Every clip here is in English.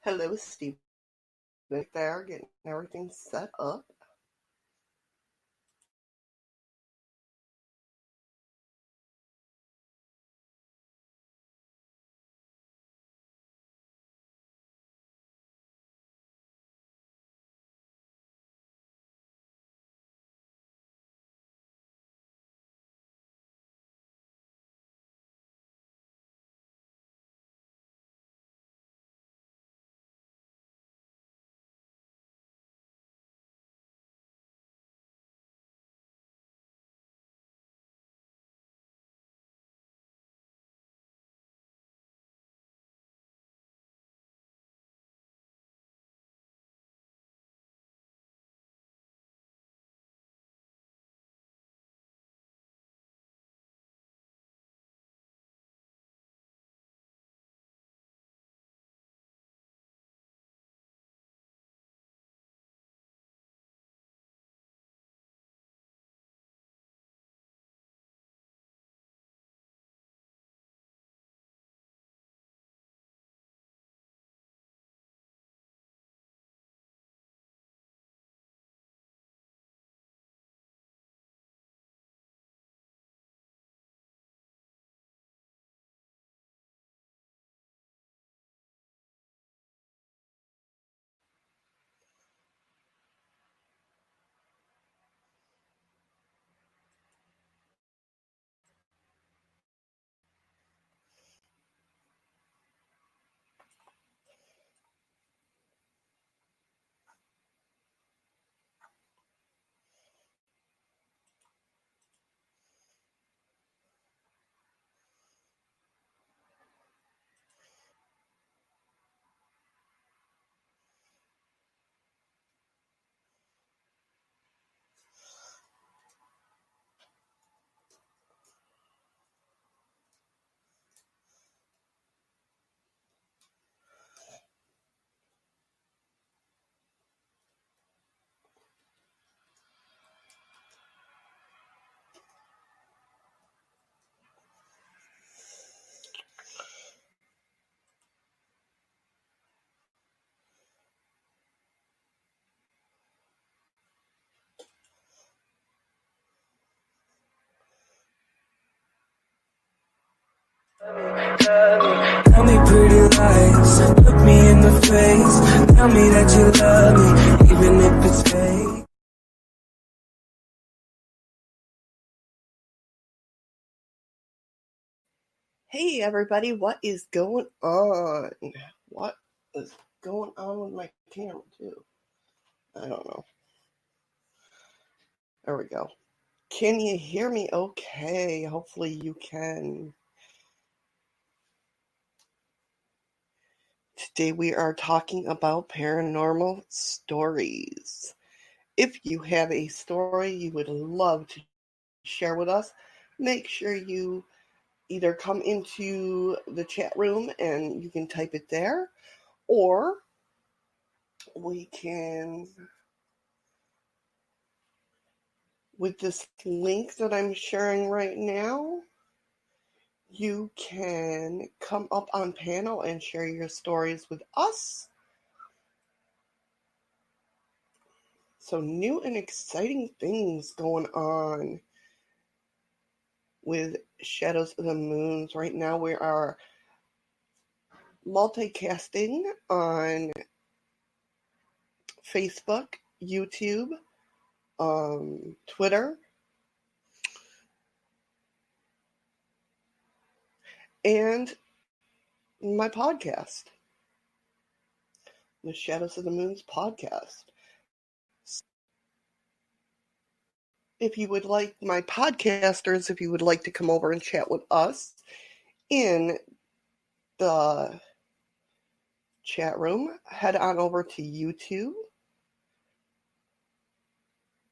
Hello, Steve. Right there, getting everything set up. Tell me pretty lies, look me in the face. Tell me that you love me, even if it's fake. Hey, everybody, what is going on? What is going on with my camera, too? I don't know. There we go. Can you hear me okay? Hopefully you can. Today we are talking about paranormal stories. If you have a story you would love to share with us, make sure you either come into the chat room and you can type it there, or we can, with this link that I'm sharing right now, you can come up on panel and share your stories with us. So new and exciting things going on with Shadows of the Moons. Right now we are multicasting on Facebook, YouTube, Twitter, and my podcast, the Shadows of the Moons podcast. If you would like, my podcasters, if you would like to come over and chat with us in the chat room, head on over to YouTube.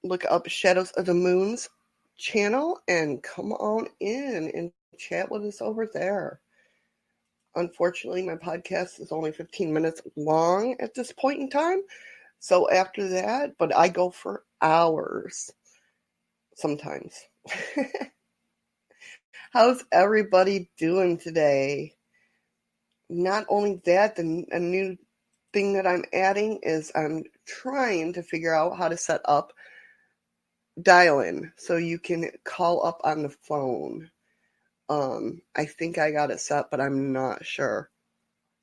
Look up Shadows of the Moons channel and come on in and chat with us over there. Unfortunately, my podcast is only 15 minutes long at this point in time. So after that, but I go for hours sometimes. How's everybody doing today? Not only that, a new thing that I'm adding is I'm trying to figure out how to set up dial-in so you can call up on the phone. I think I got it set, but I'm not sure.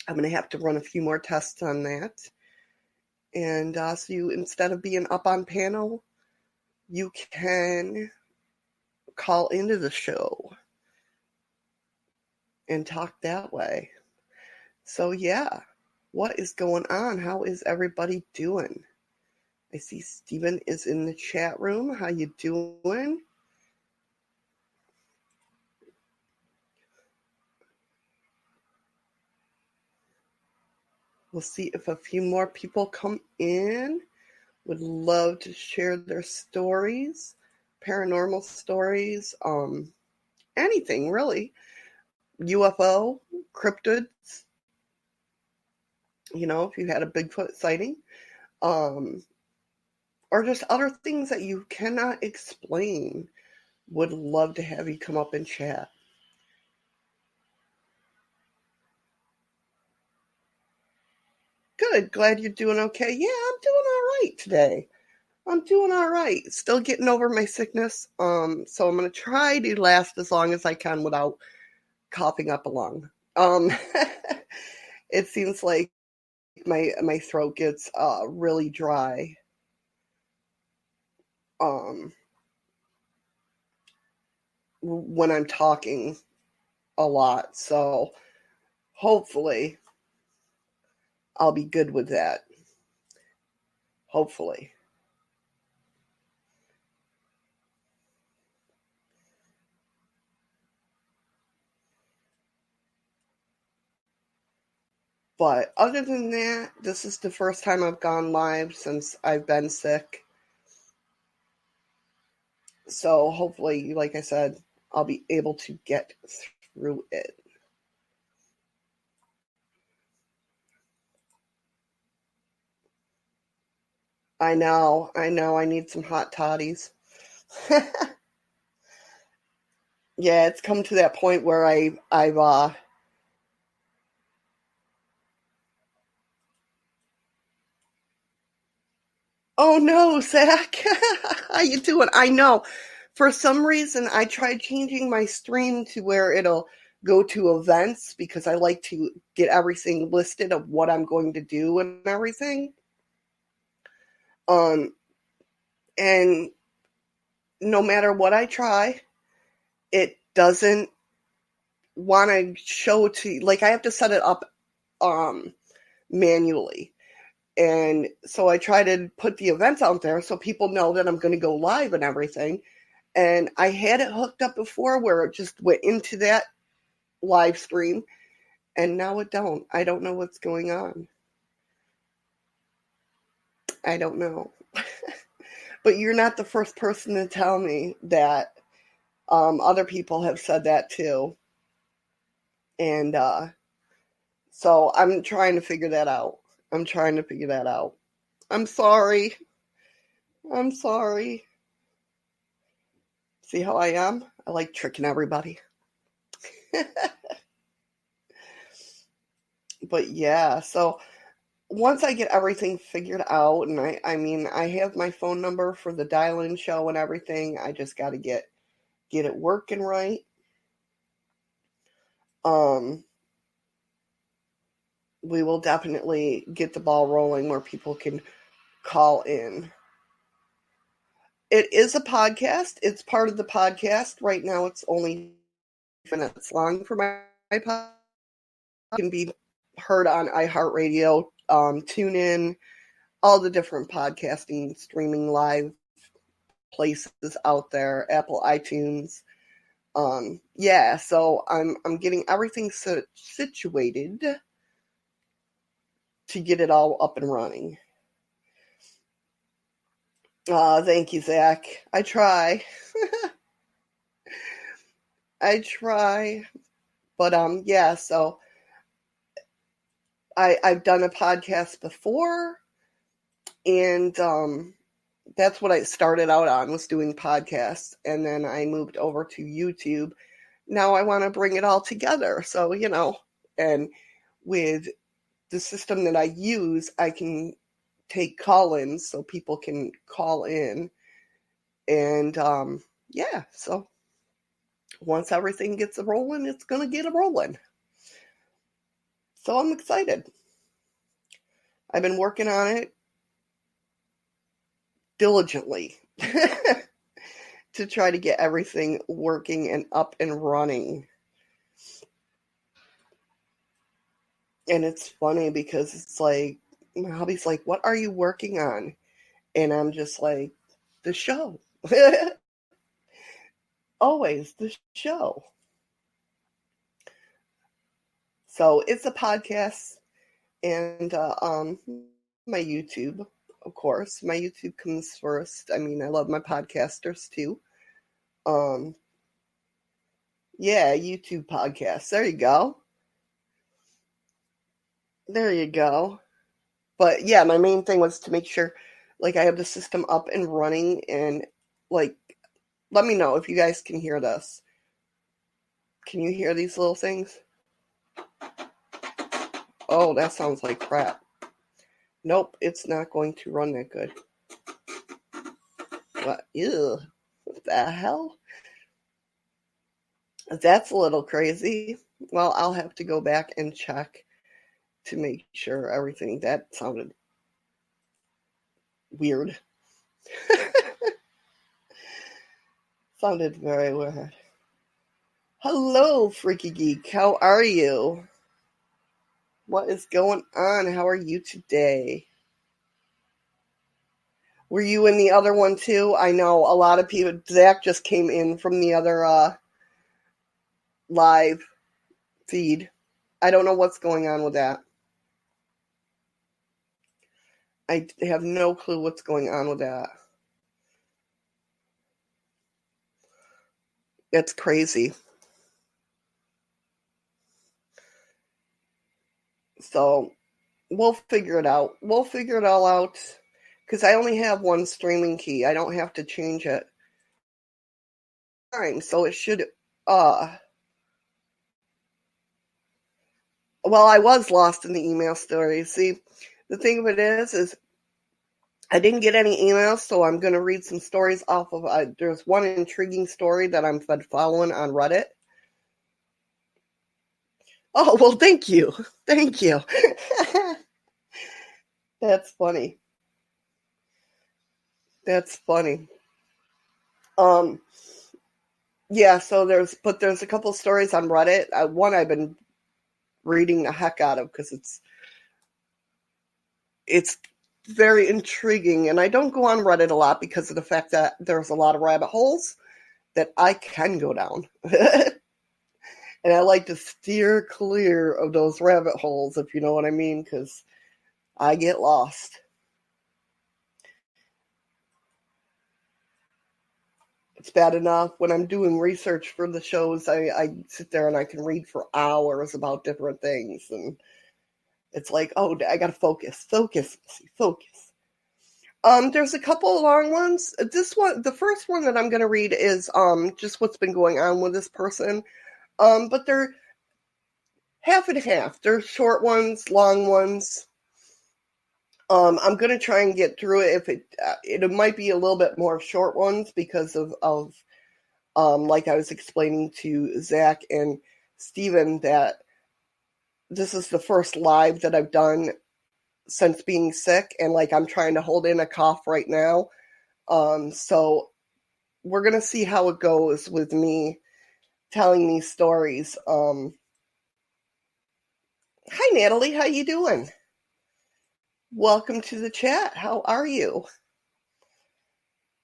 I'm going to have to run a few more tests on that. And so you, instead of being up on panel, you can call into the show and talk that way. So yeah, what is going on? How is everybody doing? I see Steven is in the chat room. How you doing? We'll see if a few more people come in. Would love to share their stories, paranormal stories, anything really. UFO, cryptids, if you had a Bigfoot sighting, or just other things that you cannot explain. Would love to have you come up and chat. Good. Glad you're doing okay. Yeah, I'm doing all right today. I'm doing all right. Still getting over my sickness. So I'm going to try to last as long as I can without coughing up a lung. It seems like my throat gets really dry. When I'm talking a lot. So hopefully I'll be good with that. Hopefully. But other than that, this is the first time I've gone live since I've been sick. So hopefully, like I said, I'll be able to get through it. I know. I need some hot toddies. Yeah, it's come to that point where I've oh no, Zach. How you doing? I know. For some reason, I tried changing my stream to where it'll go to events because I like to get everything listed of what I'm going to do and everything. And no matter what I try, it doesn't want to show to, like, I have to set it up manually. And so I try to put the events out there so people know that I'm going to go live and everything. And I had it hooked up before where it just went into that live stream, and now it don't. I don't know what's going on. I don't know. But you're not the first person to tell me that. Other people have said that too. And so I'm trying to figure that out. I'm sorry. See how I am? I like tricking everybody. But yeah, so once I get everything figured out, and I have my phone number for the dial-in show and everything. I just got to get it working right. We will definitely get the ball rolling where people can call in. It is a podcast. It's part of the podcast. Right now it's only minutes long for my podcast. It can be heard on iHeartRadio, TuneIn, all the different podcasting, streaming live places out there, Apple iTunes. Yeah, so I'm getting everything situated to get it all up and running. Thank you, Zach. I try. But yeah, so I've done a podcast before, and that's what I started out on, was doing podcasts, and then I moved over to YouTube. Now I want to bring it all together. So, and with the system that I use, I can take call-ins so people can call in. And yeah, so once everything gets a rolling, it's going to get a rolling. So I'm excited. I've been working on it diligently to try to get everything working and up and running. And it's funny because it's like, my hubby's like, what are you working on? And I'm just like, the show. Always the show. So it's a podcast and my YouTube, of course. My YouTube comes first. I mean, I love my podcasters too. Yeah, YouTube podcast. There you go. There you go. But yeah, my main thing was to make sure like I have the system up and running, and like let me know if you guys can hear this. Can you hear these little things? Oh, that sounds like crap. Nope, it's not going to run that good. What? Ew. What the hell? That's a little crazy. Well, I'll have to go back and check to make sure everything. That sounded weird. Sounded very weird. Hello, Freaky Geek. How are you? What is going on? How are you today? Were you in the other one too? I know a lot of people. Zach just came in from the other live feed. I don't know what's going on with that. I have no clue what's going on with that. It's crazy. So we'll figure it out. We'll figure it all out because I only have one streaming key. I don't have to change it. So it should. Well, I was lost in the email story. See, the thing of it is I didn't get any emails, so I'm going to read some stories off of. There's one intriguing story that I'm following on Reddit. Oh, well, thank you. Thank you. That's funny. That's funny. Yeah, so there's a couple stories on Reddit. One I've been reading the heck out of because it's very intriguing, and I don't go on Reddit a lot because of the fact that there's a lot of rabbit holes that I can go down. And I like to steer clear of those rabbit holes, if you know what I mean, because I get lost. It's bad enough when I'm doing research for the shows. I sit there and I can read for hours about different things, and it's like, oh, I gotta focus. There's a couple of long ones. This one, the first one that I'm gonna read is just what's been going on with this person. But they're half and half. There's short ones, long ones. I'm gonna try and get through it. If it might be a little bit more short ones because of like I was explaining to Zach and Steven that this is the first live that I've done since being sick, and like I'm trying to hold in a cough right now. So we're gonna see how it goes with me telling these stories. Hi Natalie, how you doing? Welcome to the chat. How are you?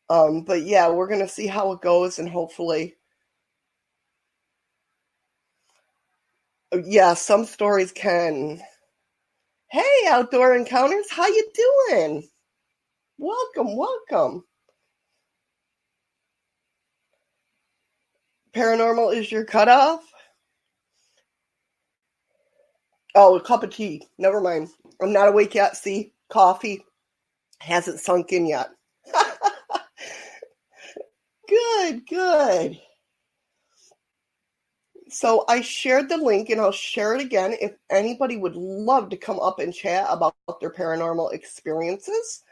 But yeah, we're gonna see how it goes, and hopefully, yeah, some stories can. Hey, Outdoor Encounters, how you doing? Welcome. Paranormal is your cutoff? Oh, a cup of tea. Never mind. I'm not awake yet. See, coffee hasn't sunk in yet. Good. So I shared the link and I'll share it again if anybody would love to come up and chat about their paranormal experiences.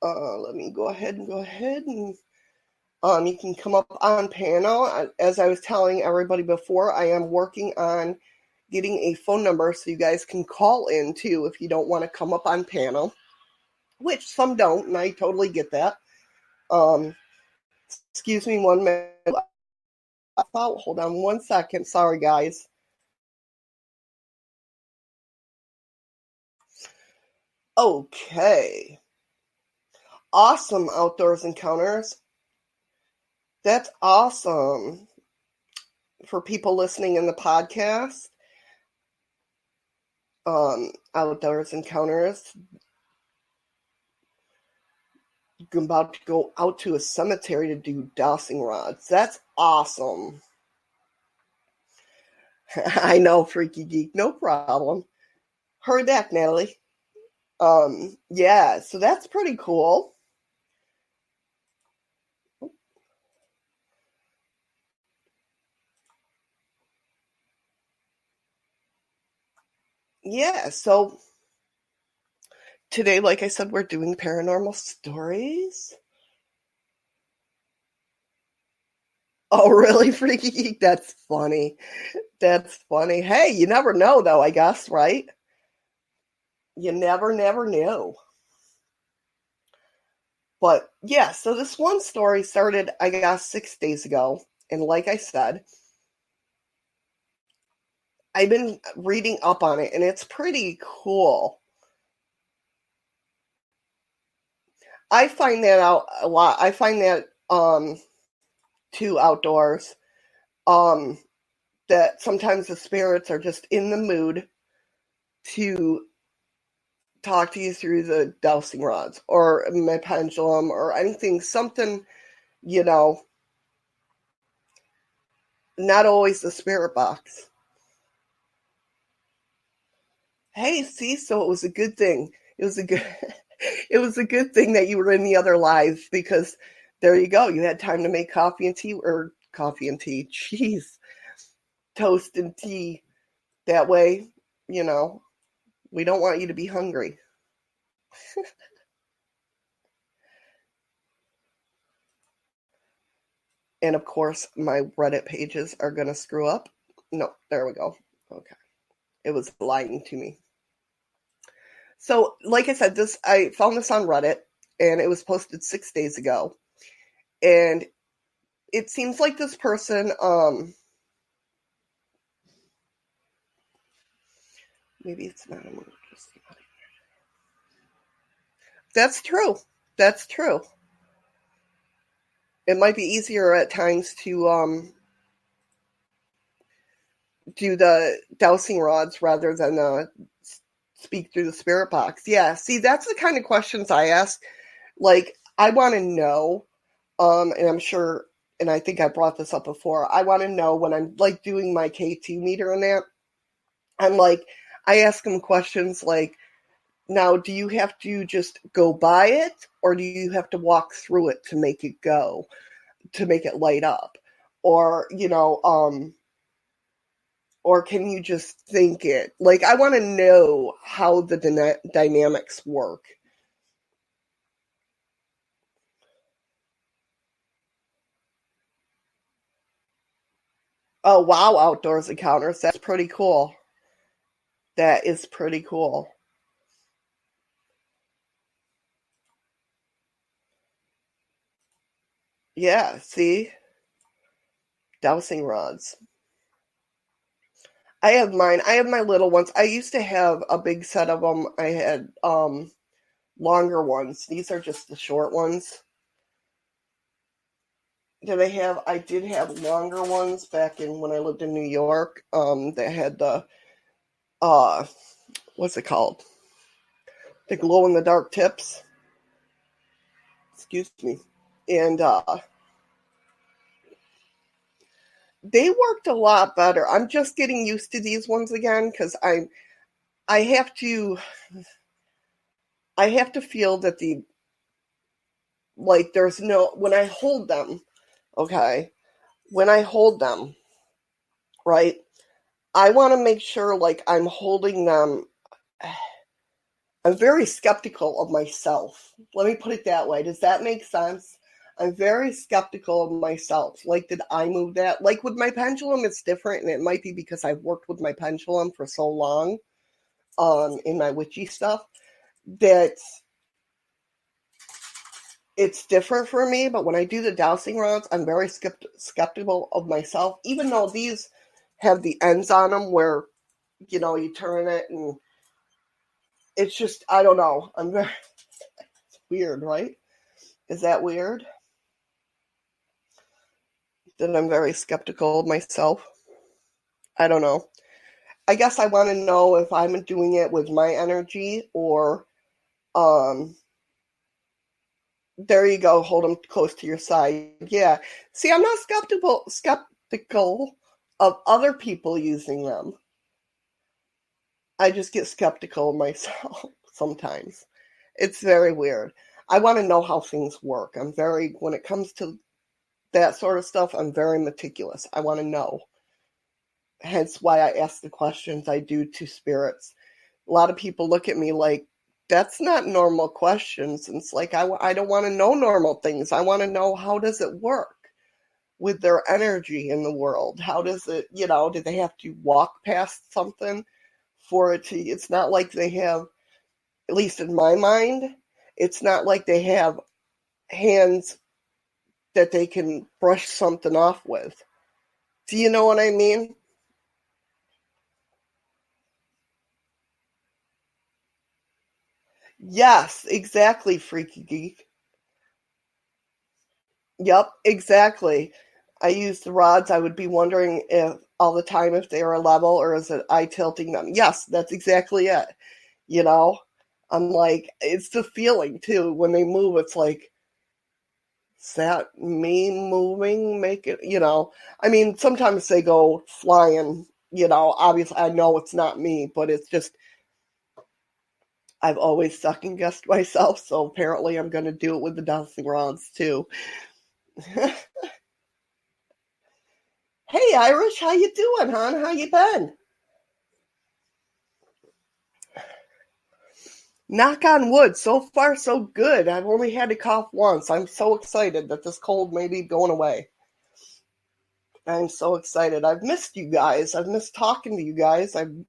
Let me go ahead and you can come up on panel. As I was telling everybody before, I am working on getting a phone number so you guys can call in too if you don't want to come up on panel, which some don't, and I totally get that. Excuse me 1 minute. Hold on 1 second. Sorry, guys. Okay. Awesome outdoors encounters. That's awesome for people listening in the podcast. Outdoors encounters. I'm about to go out to a cemetery to do dowsing rods. That's awesome. I know, Freaky Geek. No problem. Heard that, Natalie. Yeah, so that's pretty cool. Yeah, so today, like I said, we're doing paranormal stories. Oh, really, Freaky Geek? That's funny. That's funny. Hey, you never know, though, I guess, right? You never know. But yeah, so this one story started, I guess, 6 days ago. And like I said, I've been reading up on it, and it's pretty cool. I find that out a lot. I find that too outdoors. That sometimes the spirits are just in the mood to talk to you through the dowsing rods or my pendulum or anything, something, you know, not always the spirit box. Hey, see, so it was a good thing. It was a good it was a good thing that you were in the other lives because there you go. You had time to make coffee and tea jeez, toast and tea. That way, you know, we don't want you to be hungry. And of course, my Reddit pages are going to screw up. No, there we go. Okay. It was lying to me. So, like I said, I found this on Reddit and it was posted 6 days ago. And it seems like this person, maybe it's not. That's true. That's true. It might be easier at times to do the dowsing rods rather than speak through the spirit box. Yeah, see, that's the kind of questions I ask. Like, I want to know, and I'm sure, and I think I brought this up before, I want to know when I'm, like, doing my K2 meter and that, I'm like, I ask them questions like, now, do you have to just go by it, or do you have to walk through it to make it go, to make it light up? Or, or can you just think it? Like, I want to know how the dynamics work. Oh, wow, outdoors encounters. That's pretty cool. That is pretty cool. Yeah, see? Dowsing rods. I have mine. I have my little ones. I used to have a big set of them. I had longer ones. These are just the short ones. I did have longer ones back in when I lived in New York. That had the uh what's it called? The glow in the dark tips. Excuse me. And they worked a lot better. I'm just getting used to these ones again because I have to feel that there's no when I hold them, okay? When I hold them, right? I want to make sure like I'm holding them. I'm very skeptical of myself. Let me put it that way. Does that make sense? I'm very skeptical of myself. Like, did I move that? Like with my pendulum, it's different, and it might be because I've worked with my pendulum for so long, in my witchy stuff, that it's different for me. But when I do the dowsing rods, I'm very skeptical of myself, even though these have the ends on them where, you turn it and it's just, I don't know. It's weird, right? Is that weird? That I'm very skeptical of myself? I don't know. I guess I want to know if I'm doing it with my energy or, um, there you go, hold them close to your side. Yeah. See, I'm not skeptical of other people using them. I just get skeptical of myself sometimes. It's very weird. I want to know how things work. When it comes to that sort of stuff, I'm very meticulous. I want to know. Hence why I ask the questions I do to spirits. A lot of people look at me like, that's not normal questions. And it's like, I don't want to know normal things. I want to know, how does it work with their energy in the world? How does it, do they have to walk past something for it to, it's not like they have, at least in my mind, it's not like they have hands that they can brush something off with. Do you know what I mean? Yes, exactly, Freaky Geek. Yep, exactly. I use the rods. I would be wondering if all the time if they are level or is it I tilting them. Yes, that's exactly it. You know, I'm like, it's the feeling too. When they move, it's like, is that me moving? Make it, I mean, sometimes they go flying, obviously I know it's not me, but it's just, I've always second guessed myself. So apparently I'm going to do it with the dowsing rods too. Hey Irish, how you doing, hon? How you been? Knock on wood, so far so good. I've only had to cough once. I'm so excited that this cold may be going away. I'm so excited. I've missed you guys. I've missed talking to you guys. I'm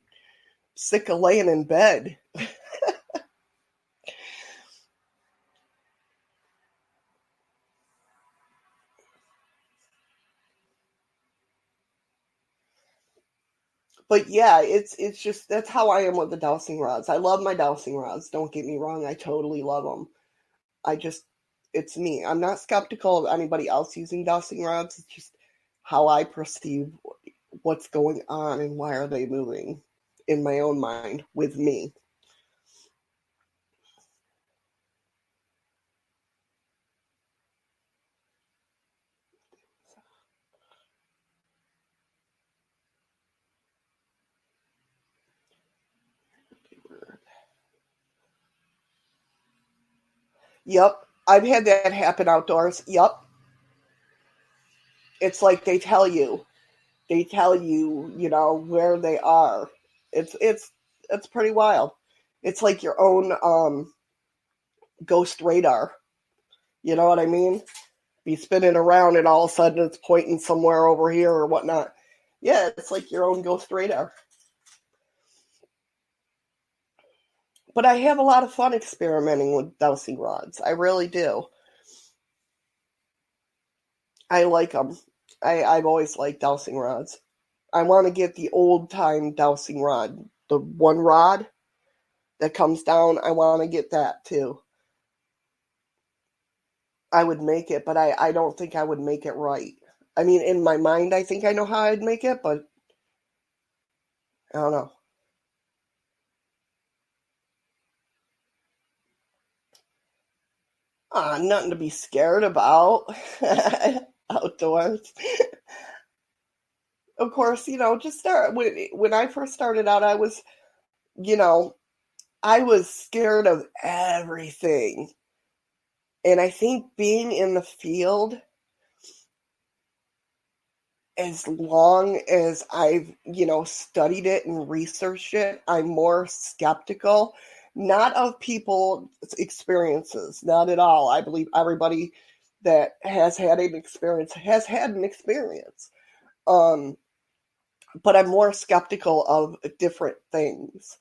sick of laying in bed. But yeah, it's just that's how I am with the dowsing rods. I love my dowsing rods. Don't get me wrong. I totally love them. I just it's me. I'm not skeptical of anybody else using dowsing rods. It's just how I perceive what's going on and why are they moving in my own mind with me. Yep. I've had that happen outdoors. Yep. It's like they tell you, where they are. It's pretty wild. It's like your own ghost radar. You know what I mean? Be spinning around and all of a sudden it's pointing somewhere over here or whatnot. Yeah, it's like your own ghost radar. But I have a lot of fun experimenting with dowsing rods. I really do. I like them. I've always liked dowsing rods. I want to get the old time dowsing rod, the one rod that comes down. I want to get that too. I would make it, but I don't think I would make it right. I mean, in my mind, I think I know how I'd make it, but I don't know. Nothing to be scared about outdoors. Of course, just start when I first started out. You know, I was scared of everything, and I think being in the field as long as I've, studied it and researched it, I'm more skeptical, not of people's experiences, not at all. I believe everybody that has had an experience has had an experience. Um, but I'm more skeptical of different things.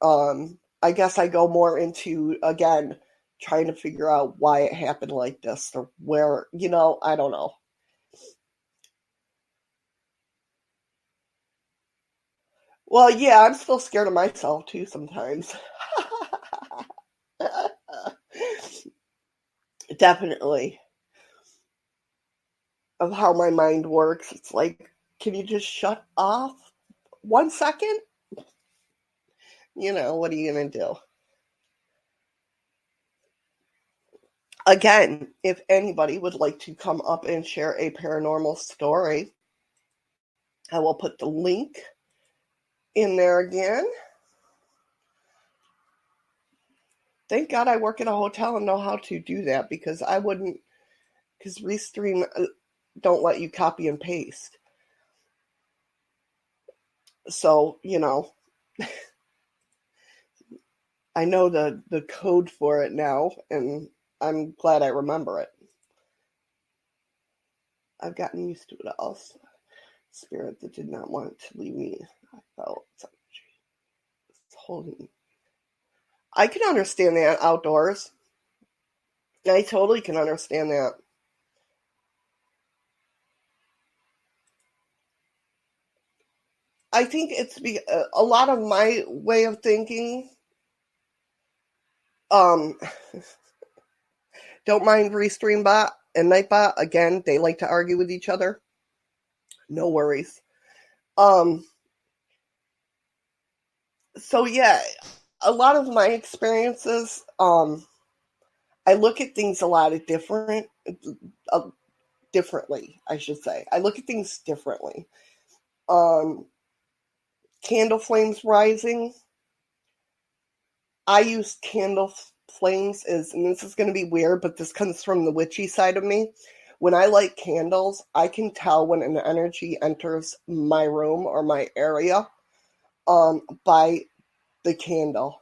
I guess I go more into, again, trying to figure out why it happened like this or where, I don't know. Well, yeah, I'm still scared of myself too sometimes. Definitely. Of how my mind works. It's like, can you just shut off 1 second? What are you going to do? Again, if anybody would like to come up and share a paranormal story, I will put the link in there again. Thank God I work at a hotel and know how to do that, because I wouldn't, because Restream don't let you copy and paste. So, I know the code for it now, and I'm glad I remember it. I've gotten used to it all. Spirit that did not want to leave me. I felt it's holding. I can understand that outdoors. I totally can understand that. I think it's a lot of my way of thinking. Um, don't mind Restreambot and Nightbot. Again, they like to argue with each other. No worries. So yeah, a lot of my experiences, I look at things a lot of differently, I should say. I look at things differently. Candle flames rising. I use candle flames and this is going to be weird, but this comes from the witchy side of me. When I light candles, I can tell when an energy enters my room or my area by the candle.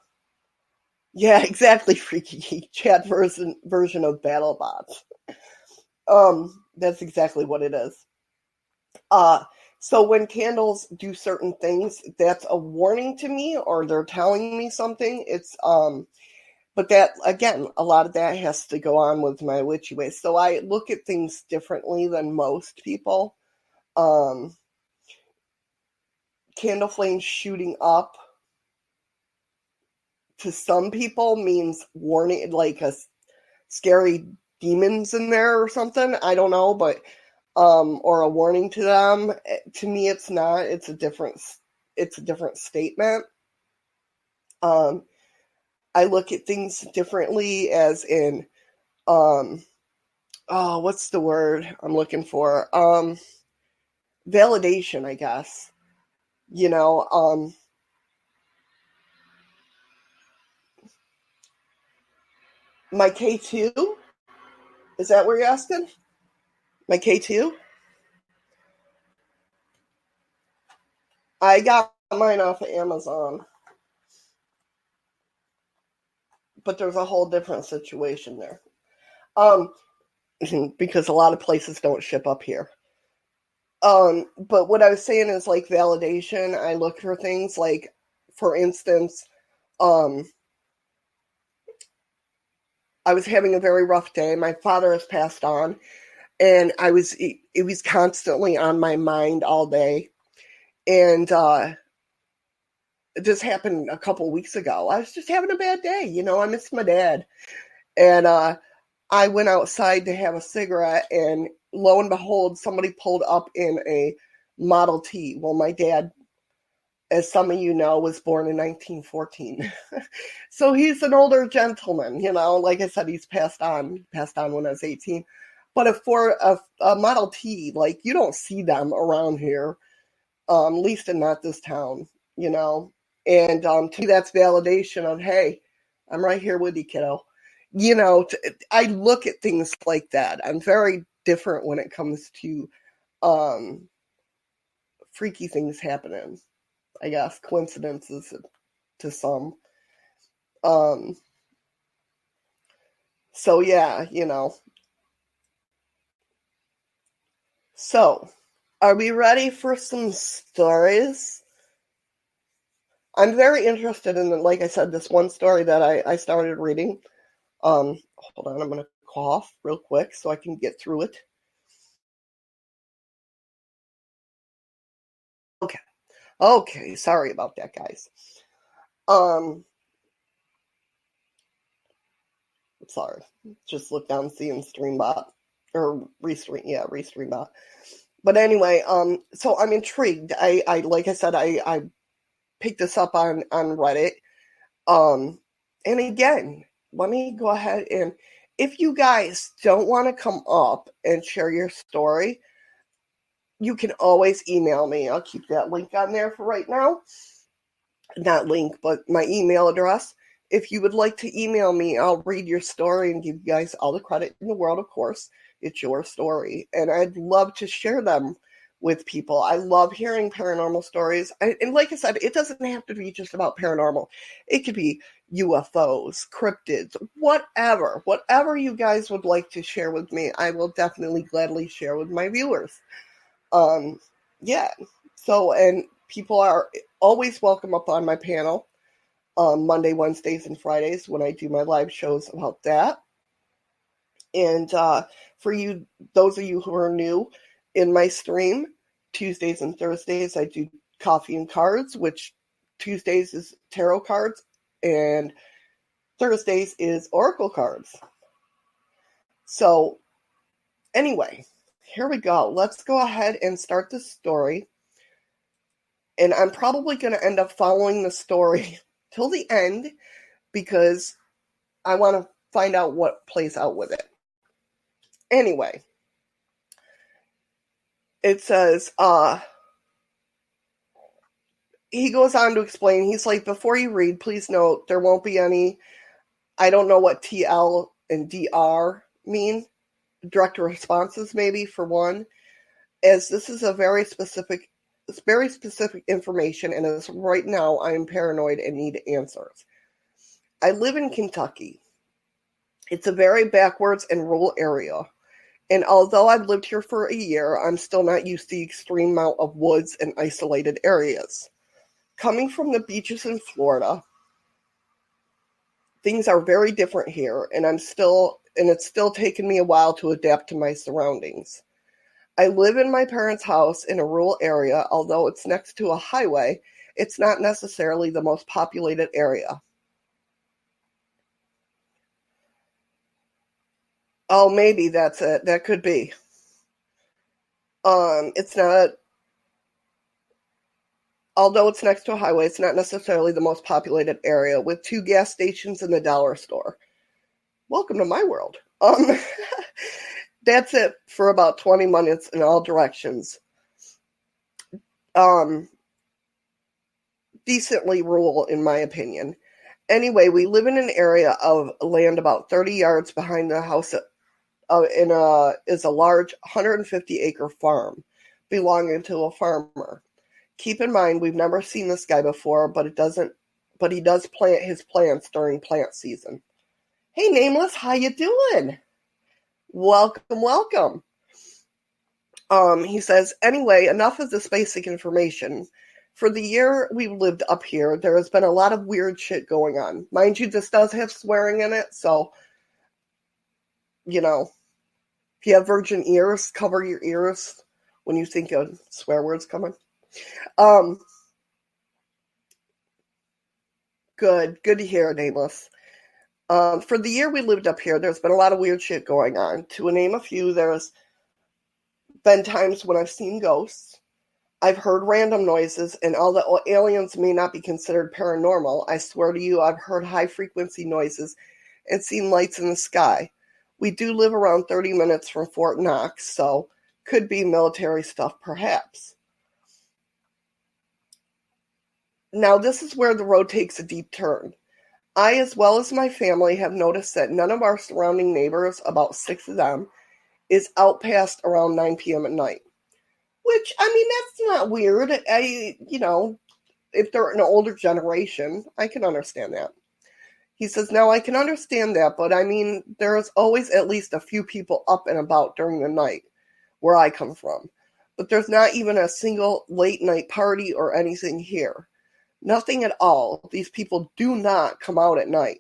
Yeah, exactly, Freaky Chat version of BattleBots. That's exactly what it is. So when candles do certain things, that's a warning to me, or they're telling me something. But that, again, a lot of that has to go on with my witchy ways. So I look at things differently than most people. Candle flames shooting up to some people means warning, like a scary demons in there or something. I don't know, but or a warning to them. To me, it's not. It's a different statement. I look at things differently, as in, what's the word I'm looking for? Validation, I guess. My K2, is that what you're asking? My K2? I got mine off of Amazon, but there's a whole different situation there. Because a lot of places don't ship up here. But what I was saying is, like, validation. I look for things like, for instance, I was having a very rough day. My father has passed on, and it was constantly on my mind all day. And this happened a couple weeks ago. I was just having a bad day. I missed my dad. And I went outside to have a cigarette, and lo and behold, somebody pulled up in a Model T. Well, my dad, as some of you know, was born in 1914. So he's an older gentleman, like I said, he's passed on when I was 18. But for a Model T, like, you don't see them around here, at least in not this town, and to me, that's validation of, hey, I'm right here with you, kiddo. I look at things like that. I'm very different when it comes to freaky things happening. I guess coincidences to some. So yeah, So, are we ready for some stories? I'm very interested in, like I said, this one story that I started reading. Hold on, I'm going to cough real quick so I can get through it. Okay, sorry about that, guys. Sorry, just look down, seeing Streambot, or Restreambot. But anyway, so I'm intrigued. I like I said, I picked this up on Reddit. And again, let me go ahead and, if you guys don't want to come up and share your story, you can always email me. I'll keep that link on there for right now. Not link, but my email address. If you would like to email me, I'll read your story and give you guys all the credit in the world, of course. It's your story. And I'd love to share them with people. I love hearing paranormal stories. And like I said, it doesn't have to be just about paranormal. It could be UFOs, cryptids, whatever. Whatever you guys would like to share with me, I will definitely gladly share with my viewers. Yeah. So, and people are always welcome up on my panel Monday, Wednesdays, and Fridays when I do my live shows about that. And for you, those of you who are new in my stream, Tuesdays and Thursdays, I do coffee and cards, which Tuesdays is tarot cards and Thursdays is oracle cards. So anyway, here we go. Let's go ahead and start the story. And I'm probably going to end up following the story till the end because I want to find out what plays out with it. Anyway, it says, he goes on to explain, he's like, before you read, please note there won't be any, I don't know what TL and DR mean, direct responses maybe for one, as this is a very specific information, and as right now I am paranoid and need answers. I live in Kentucky. It's a very backwards and rural area, and although I've lived here for a year, I'm still not used to the extreme amount of woods and isolated areas. Coming from the beaches in Florida, things are very different here, and it's still taken me a while to adapt to my surroundings. I live in my parents' house in a rural area. Although it's next to a highway, it's not necessarily the most populated area. Oh, maybe that's it. That could be. It's not, although it's next to a highway, it's not necessarily the most populated area, with 2 gas stations and the dollar store. Welcome to my world. That's it for about 20 minutes in all directions. Decently rural, in my opinion. Anyway, we live in an area of land about 30 yards behind the house is a large 150-acre farm belonging to a farmer. Keep in mind, we've never seen this guy before, but he does plant his plants during plant season. Hey, Nameless, how you doing? Welcome. He says, anyway, enough of this basic information. For the year we've lived up here, there has been a lot of weird shit going on. Mind you, this does have swearing in it, so, if you have virgin ears, cover your ears when you think of swear words coming. Good to hear, Nameless. For the year we lived up here, there's been a lot of weird shit going on. To name a few, there's been times when I've seen ghosts. I've heard random noises, and although aliens may not be considered paranormal, I swear to you I've heard high-frequency noises and seen lights in the sky. We do live around 30 minutes from Fort Knox, so could be military stuff perhaps. Now this is where the road takes a deep turn. I, as well as my family, have noticed that none of our surrounding neighbors, about 6 of them, is out past around 9 p.m. at night. Which, I mean, that's not weird. If they're an older generation, I can understand that. He says, now I can understand that, but I mean, there's always at least a few people up and about during the night where I come from. But there's not even a single late night party or anything here. Nothing at all. These people do not come out at night.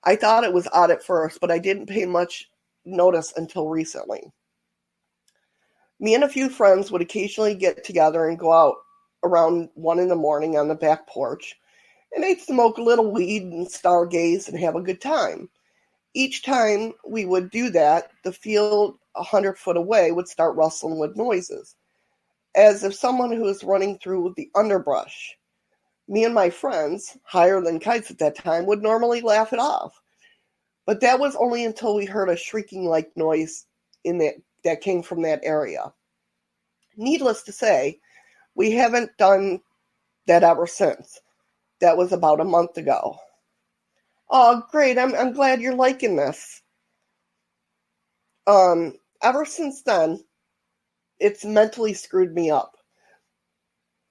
I thought it was odd at first, but I didn't pay much notice until recently. Me and a few friends would occasionally get together and go out around 1 in the morning on the back porch, and they'd smoke a little weed and stargaze and have a good time. Each time we would do that, the field 100 foot away would start rustling with noises, as if someone who was running through the underbrush. Me and my friends, higher than kites at that time, would normally laugh it off. But that was only until we heard a shrieking-like noise that came from that area. Needless to say, we haven't done that ever since. That was about a month ago. Oh, great. I'm glad you're liking this. Ever since then, it's mentally screwed me up.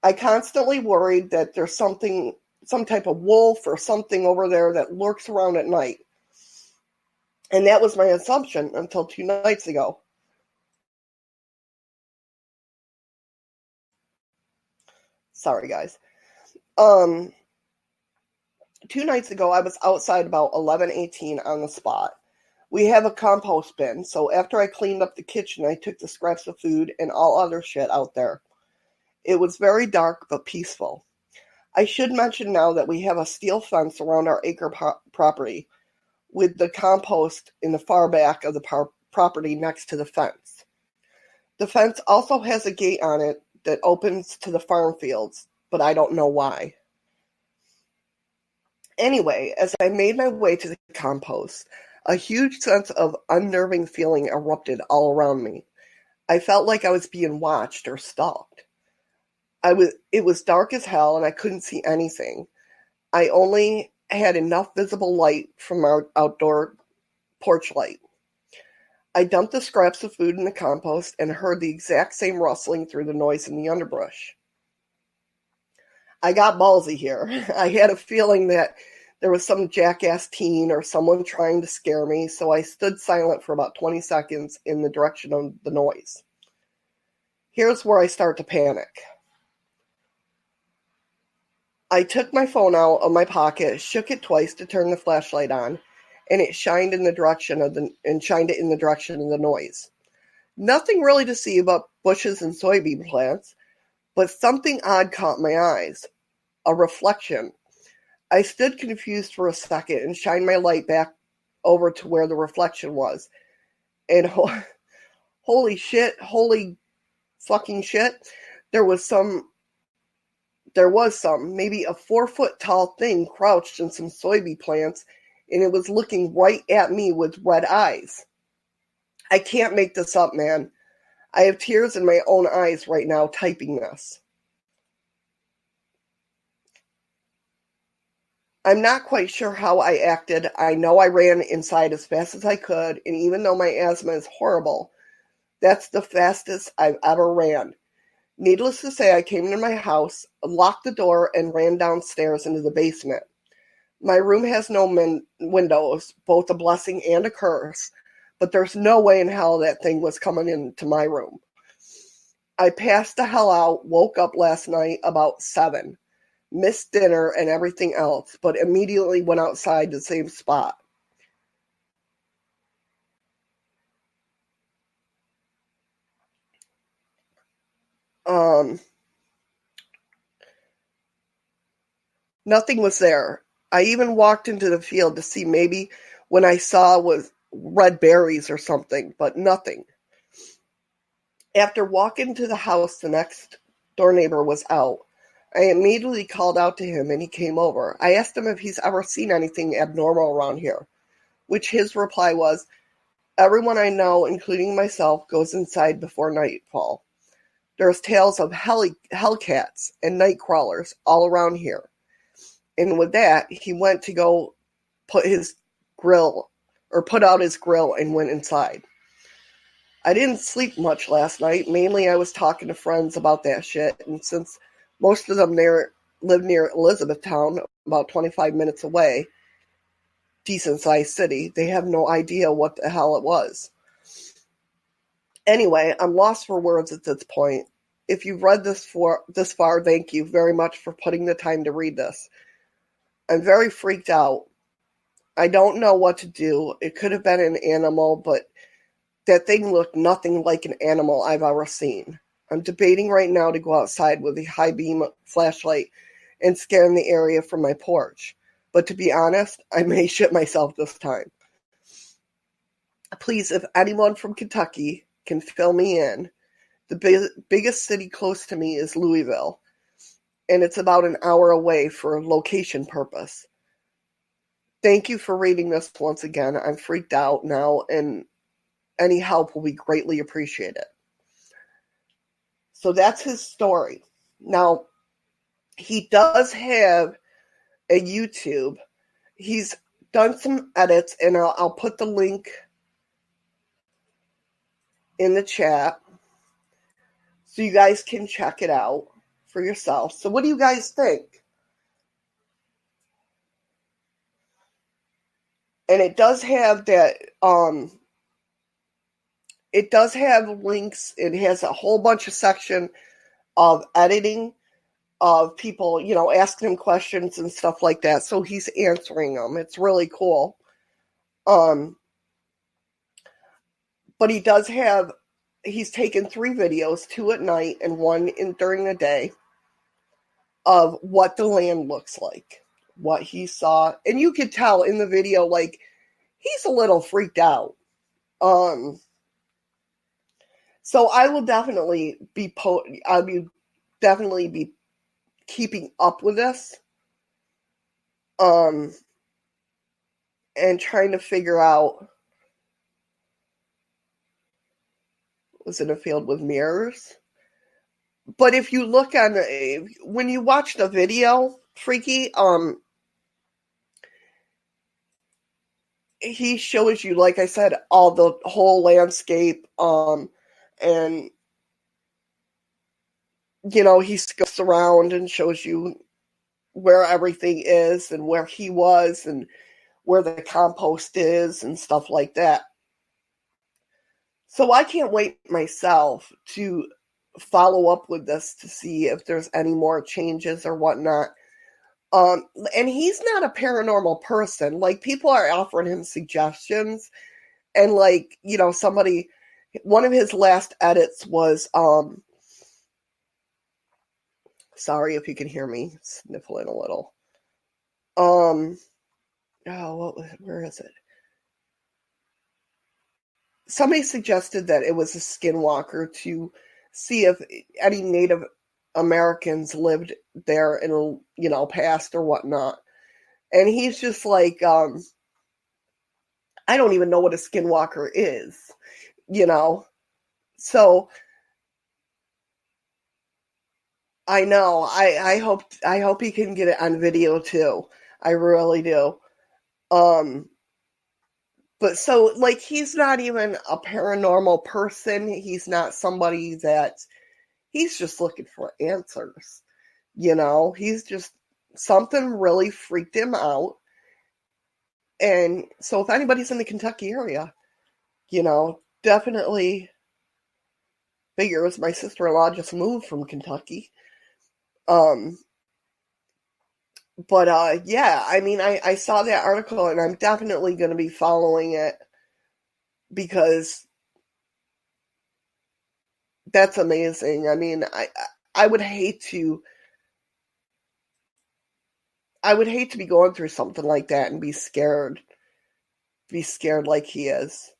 I constantly worried that there's some type of wolf or something over there that lurks around at night. And that was my assumption until 2 nights ago. Sorry, guys. 2 nights ago, I was outside about 11:18 on the spot. We have a compost bin, so after I cleaned up the kitchen, I took the scraps of food and all other shit out there. It was very dark but peaceful. I should mention now that we have a steel fence around our acre property, with the compost in the far back of the property next to the fence. The fence also has a gate on it that opens to the farm fields, but I don't know why. Anyway, as I made my way to the compost, a huge sense of unnerving feeling erupted all around me. I felt like I was being watched or stalked. It was dark as hell and I couldn't see anything. I only had enough visible light from our outdoor porch light. I dumped the scraps of food in the compost and heard the exact same rustling through the noise in the underbrush. I got ballsy here. I had a feeling that there was some jackass teen or someone trying to scare me, so I stood silent for about 20 seconds in the direction of the noise. Here's where I start to panic. I took my phone out of my pocket, shook it twice to turn the flashlight on, and it shined in the direction of the noise. Nothing really to see but bushes and soybean plants, but something odd caught my eyes. A reflection. I stood confused for a second and shined my light back over to where the reflection was. And holy fucking shit, there was some, maybe a 4-foot tall thing crouched in some soybean plants, and it was looking right at me with red eyes. I can't make this up, man. I have tears in my own eyes right now typing this. I'm not quite sure how I acted. I know I ran inside as fast as I could, and even though my asthma is horrible, that's the fastest I've ever ran. Needless to say, I came into my house, locked the door, and ran downstairs into the basement. My room has no windows, both a blessing and a curse, but there's no way in hell that thing was coming into my room. I passed the hell out, woke up last night about 7, missed dinner and everything else, but immediately went outside the same spot. Nothing was there. I even walked into the field to see maybe when I saw was red berries or something, but nothing. After walking to the house, the next door neighbor was out. I immediately called out to him and he came over. I asked him if he's ever seen anything abnormal around here, which his reply was, everyone I know, including myself, goes inside before nightfall. There's tales of hellcats and night crawlers all around here. And with that, he went to go put out his grill and went inside. I didn't sleep much last night. Mainly I was talking to friends about that shit. And since most of them live near Elizabethtown, about 25 minutes away, decent-sized city, they have no idea what the hell it was. Anyway, I'm lost for words at this point. If you've read this far, thank you very much for putting the time to read this. I'm very freaked out. I don't know what to do. It could have been an animal, but that thing looked nothing like an animal I've ever seen. I'm debating right now to go outside with a high beam flashlight and scan the area from my porch. But to be honest, I may shit myself this time. Please, if anyone from Kentucky can fill me in. The biggest city close to me is Louisville, and it's about an hour away for location purpose. Thank you for reading this once again. I'm freaked out now, and any help will be greatly appreciated. So that's his story. Now, he does have a YouTube. He's done some edits, and I'll put the link in the chat so you guys can check it out for yourself. So what do you guys think? And it does have that, it does have links. It has a whole bunch of section of editing of people, asking him questions and stuff like that. So he's answering them. It's really cool. But he does have, he's taken 3 videos, 2 at night and 1 during the day, of what the land looks like, what he saw. And you could tell in the video, like, he's a little freaked out. So I will definitely be keeping up with this. And trying to figure out, was it a field with mirrors? But if you look when you watch the video, Freaky, he shows you, like I said, all the whole landscape, and he scopes around and shows you where everything is and where he was and where the compost is and stuff like that. So I can't wait myself to follow up with this to see if there's any more changes or whatnot. And he's not a paranormal person. Like, people are offering him suggestions, and like, one of his last edits was, sorry if you can hear me sniffling a little. Where is it? Somebody suggested that it was a skinwalker to see if any Native Americans lived there in, past or whatnot. And he's just like, I don't even know what a skinwalker is, So I know. I hope he can get it on video too. I really do. But so, like, he's not even a paranormal person. He's not somebody he's just looking for answers. He's just, something really freaked him out. And so if anybody's in the Kentucky area, definitely figures my sister-in-law just moved from Kentucky. But yeah, I mean, I saw that article, and I'm definitely going to be following it, because that's amazing. I mean, I would hate to be going through something like that and be scared like he is.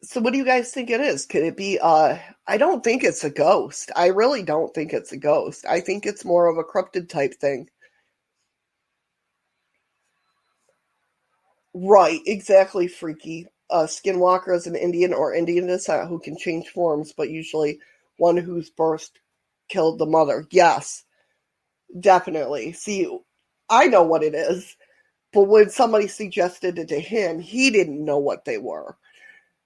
So what do you guys think it is? Could it be, I don't think it's a ghost. I really don't think it's a ghost. I think it's more of a cryptid type thing. Right, exactly, Freaky. Skinwalker is an Indian or Indian descent who can change forms, but usually one whose birth killed the mother. Yes, definitely. See, I know what it is. But when somebody suggested it to him, he didn't know what they were.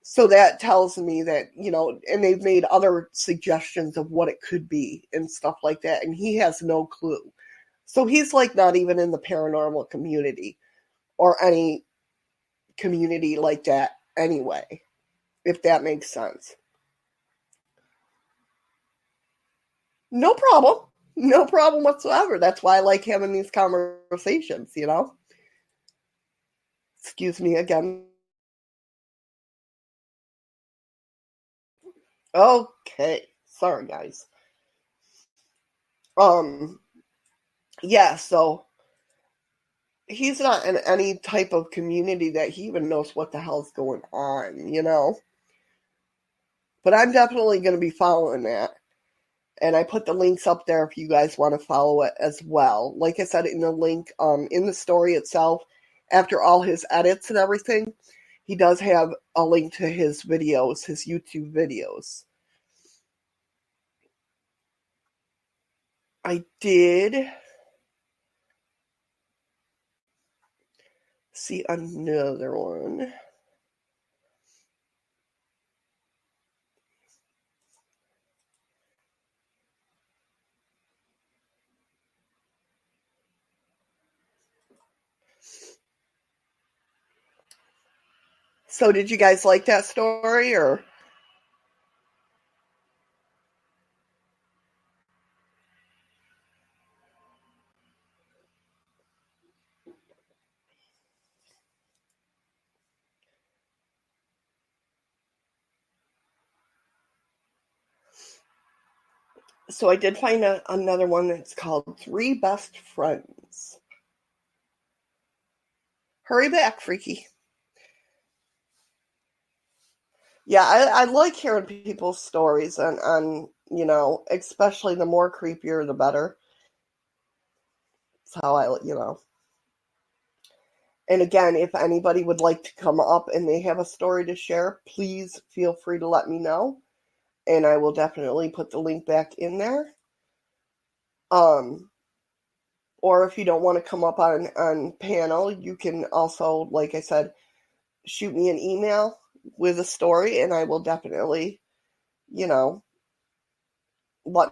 So that tells me that, and they've made other suggestions of what it could be and stuff like that, and he has no clue. So he's like not even in the paranormal community or any community like that anyway, if that makes sense. No problem. No problem whatsoever. That's why I like having these conversations, Excuse me again. Okay. Sorry, guys. Yeah, so he's not in any type of community that he even knows what the hell's going on. But I'm definitely going to be following that. And I put the links up there if you guys want to follow it as well. Like I said in the link, in the story itself, after all his edits and everything, he does have a link to his videos, his YouTube videos. I did see another one. So did you guys like that story, or? So I did find another one that's called Three Best Friends. Hurry back, freaky. Yeah, I like hearing people's stories on, especially the more creepier, the better. That's how I. And again, if anybody would like to come up and they have a story to share, please feel free to let me know. And I will definitely put the link back in there. Or if you don't want to come up on panel, you can also, like I said, shoot me an email with a story, and I will definitely, let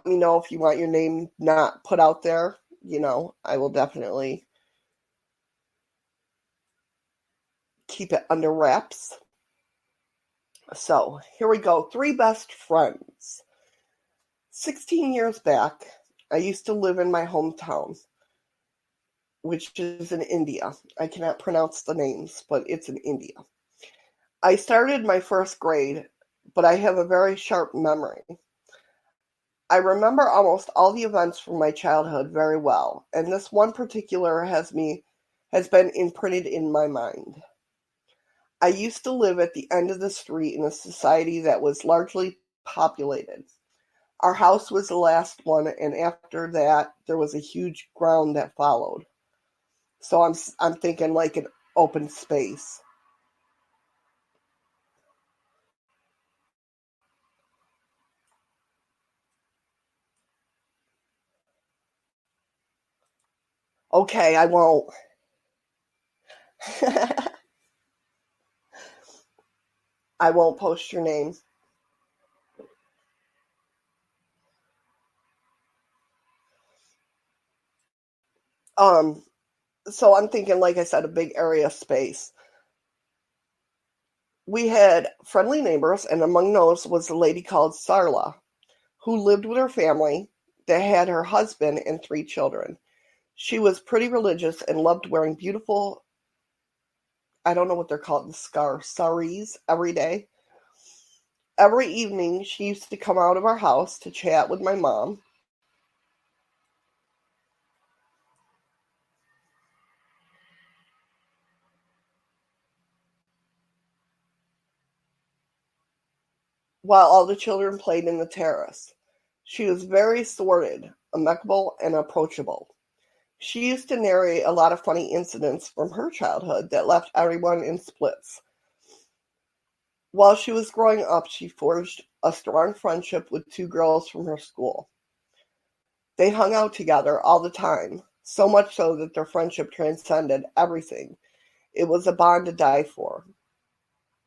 me know if you want your name not put out there. I will definitely keep it under wraps. So here we go. Three best friends. 16 years back, I used to live in my hometown, which is in India. I cannot pronounce the names, but it's in India. I started my first grade, but I have a very sharp memory. I remember almost all the events from my childhood very well, and this one particular has been imprinted in my mind. I used to live at the end of the street in a society that was largely populated. Our house was the last one, and after that, there was a huge ground that followed. So I'm thinking like an open space. Okay, I won't. I won't post your name. So I'm thinking, like I said, a big area space. We had friendly neighbors, and among those was a lady called Sarla, who lived with her family that had her husband and 3 children. She was pretty religious and loved wearing beautiful, I don't know what they're called, saris every day. Every evening, she used to come out of our house to chat with my mom. While all the children played in the terrace. She was very sordid, amicable, and approachable. She used to narrate a lot of funny incidents from her childhood that left everyone in splits. While she was growing up, she forged a strong friendship with 2 girls from her school. They hung out together all the time, so much so that their friendship transcended everything. It was a bond to die for.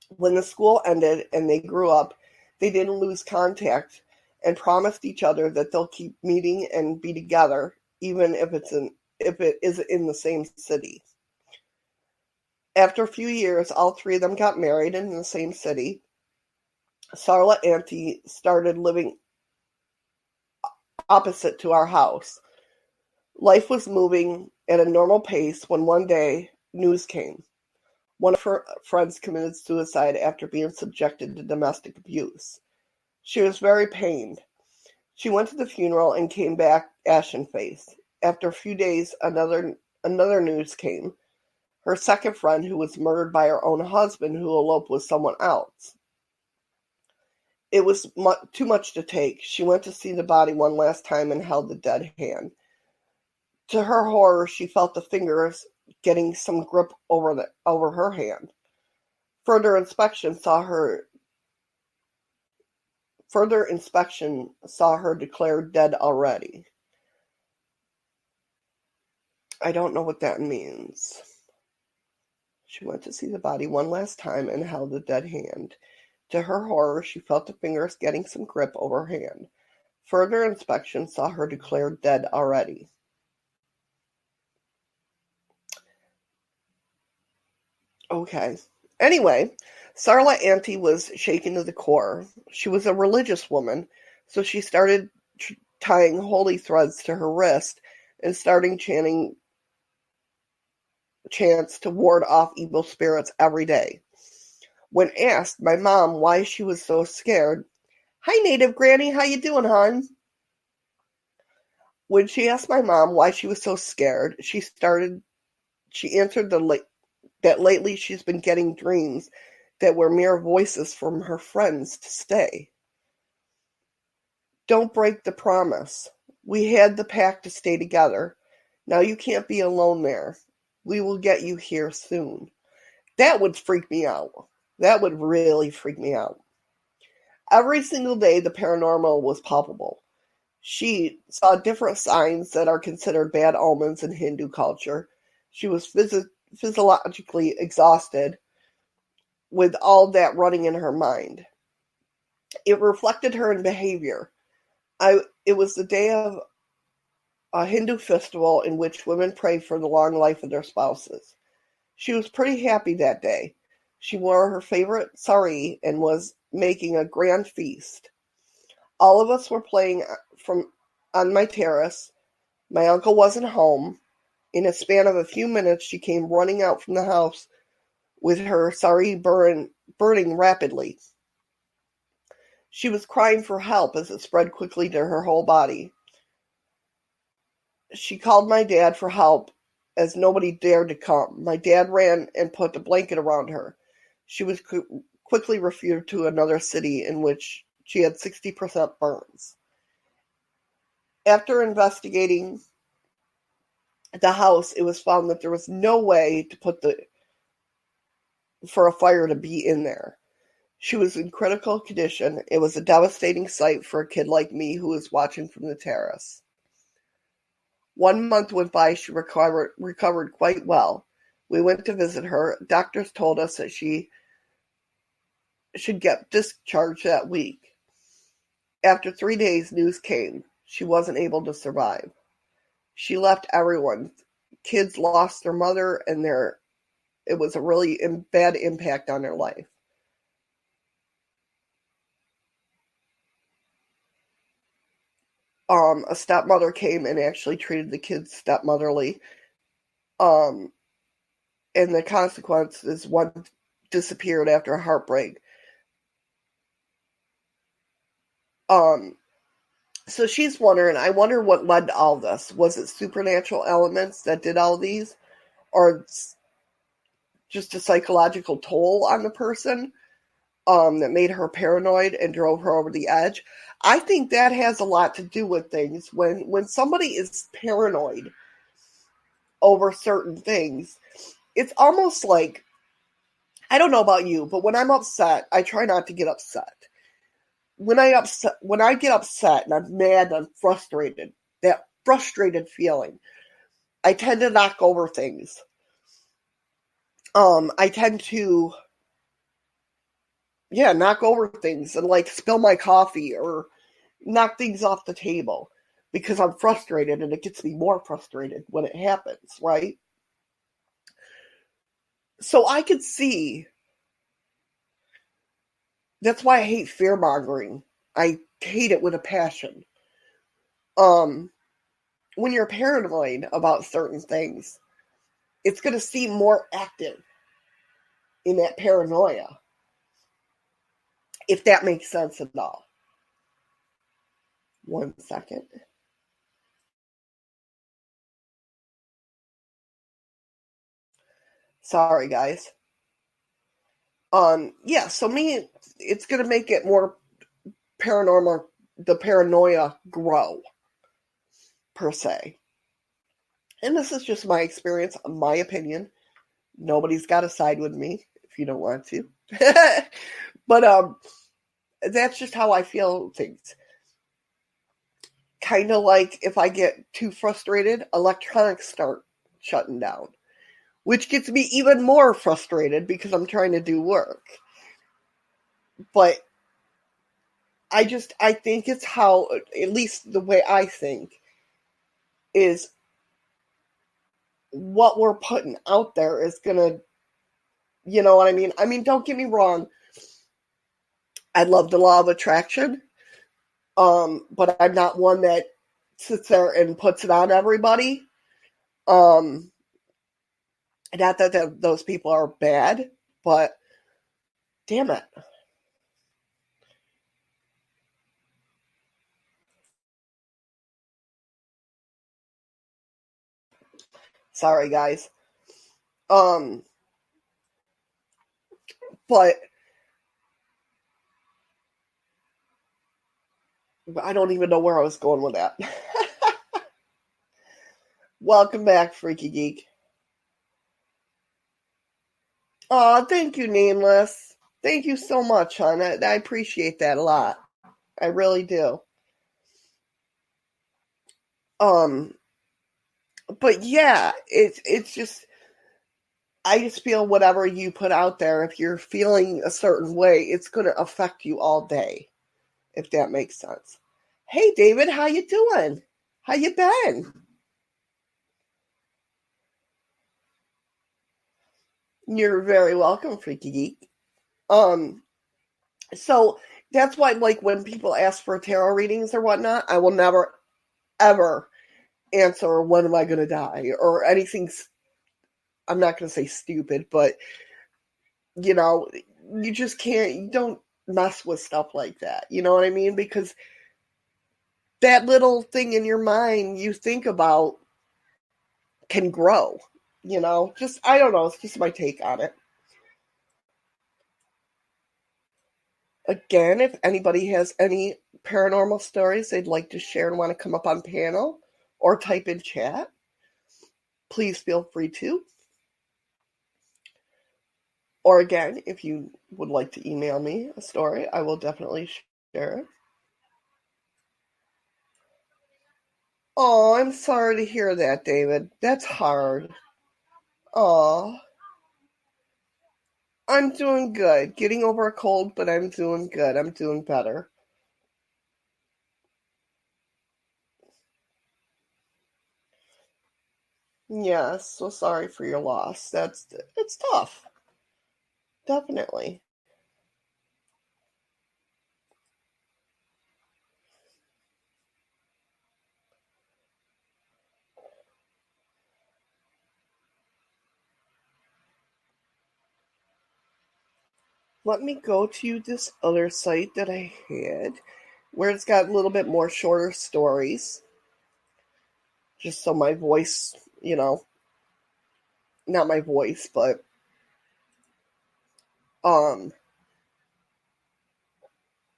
When the school ended and they grew up, they didn't lose contact and promised each other that they'll keep meeting and be together, even if it is in the same city. After a few years, all three of them got married in the same city. Sarla Auntie started living opposite to our house. Life was moving at a normal pace when one day news came. One of her friends committed suicide after being subjected to domestic abuse. She was very pained. She went to the funeral and came back ashen-faced. After a few days, another news came. Her second friend, who was murdered by her own husband, who eloped with someone else. It was too much to take. She went to see the body one last time and held the dead hand. To her horror, she felt the fingers getting some grip over her hand. Further inspection saw her declared dead already. I don't know what that means. She went to see the body one last time and held the dead hand. To her horror, she felt the fingers getting some grip over her hand. Further inspection saw her declared dead already. Okay. Anyway, Sarla Auntie was shaken to the core. She was a religious woman, so she started tying holy threads to her wrist and starting chanting chants to ward off evil spirits every day. When asked my mom why she was so scared, "Hi, Native Granny, how you doing, hon?" When she asked my mom why she was so scared, she answered that lately she's been getting dreams that were mere voices from her friends to stay. Don't break the promise. We had the pact to stay together. Now you can't be alone there. We will get you here soon. That would freak me out. That would really freak me out. Every single day the paranormal was palpable. She saw different signs that are considered bad omens in Hindu culture. She was physiologically exhausted with all that running in her mind. It reflected her in behavior. It was the day of a Hindu festival in which women pray for the long life of their spouses. She was pretty happy that day. She wore her favorite sari and was making a grand feast. All of us were playing on my terrace. My uncle wasn't home. In a span of a few minutes, she came running out from the house with her sari burning rapidly. She was crying for help as it spread quickly to her whole body. She called my dad for help as nobody dared to come. My dad ran and put a blanket around her. She was quickly referred to another city in which she had 60% burns. After investigating the house, it was found that there was no way to for a fire to be in there. She was in critical condition. It was a devastating sight for a kid like me who was watching from the terrace. 1 month went by. She recovered quite well. We went to visit her. Doctors told us that she should get discharged that week. After 3 days, news came. She wasn't able to survive. She left everyone. Kids lost their mother, and it was a really bad impact on their life. A stepmother came and actually treated the kids stepmotherly. And the consequence is one disappeared after a heartbreak. So she's wondering, I wonder what led to all this. Was it supernatural elements that did all these? Or just a psychological toll on the person that made her paranoid and drove her over the edge? I think that has a lot to do with things. When somebody is paranoid over certain things, it's almost like, I don't know about you, but when I'm upset, I try not to get upset. When I get upset and I'm mad and I'm frustrated, that frustrated feeling, I tend to knock over things. I tend to, yeah, knock over things and like spill my coffee or knock things off the table because I'm frustrated, and it gets me more frustrated when it happens, right? So I could see that's why I hate fear mongering. I hate it with a passion. Um, when you're paranoid about certain things, it's going to seem more active in that paranoia, if that makes sense at all. 1 second. Sorry, guys. Yeah, so me, it's going to make it more paranormal, the paranoia grow, per se. And this is just my experience, my opinion. Nobody's got to side with me if you don't want to. But that's just how I feel things. Kind of like if I get too frustrated, electronics start shutting down, which gets me even more frustrated because I'm trying to do work. But I think it's how, at least the way I think, is what we're putting out there is gonna, you know what I mean? I mean, don't get me wrong. I love the law of attraction, but I'm not one that sits there and puts it on everybody. Um, Not that those people are bad, but damn it. Sorry, guys. Um, but I don't even know where I was going with that. Welcome back, Freaky Geek. Oh, thank you, Nameless. Thank you so much, hon. I appreciate that a lot. I really do. Um, but yeah, it's just I just feel whatever you put out there, if you're feeling a certain way, it's going to affect you all day, if that makes sense. Hey, David, how you doing? How you been? You're very welcome, Freaky Geek. Um, so that's why, like, when people ask for tarot readings or whatnot, I will never, ever answer, when am I going to die? Or anything, I'm not going to say stupid, but, you know, you just can't, you don't mess with stuff like that. You know what I mean? Because that little thing in your mind you think about can grow, you know? Just, I don't know, it's just my take on it. Again, if anybody has any paranormal stories they'd like to share and want to come up on panel or type in chat, please feel free to. Or again, if you would like to email me a story, I will definitely share it. Oh, I'm sorry to hear that, David. That's hard. Oh, I'm doing good. Getting over a cold, but I'm doing good. I'm doing better. Yes, so sorry for your loss. It's tough. Definitely. Let me go to this other site that I had where it's got a little bit more shorter stories. Just so my voice, you know, not my voice, but um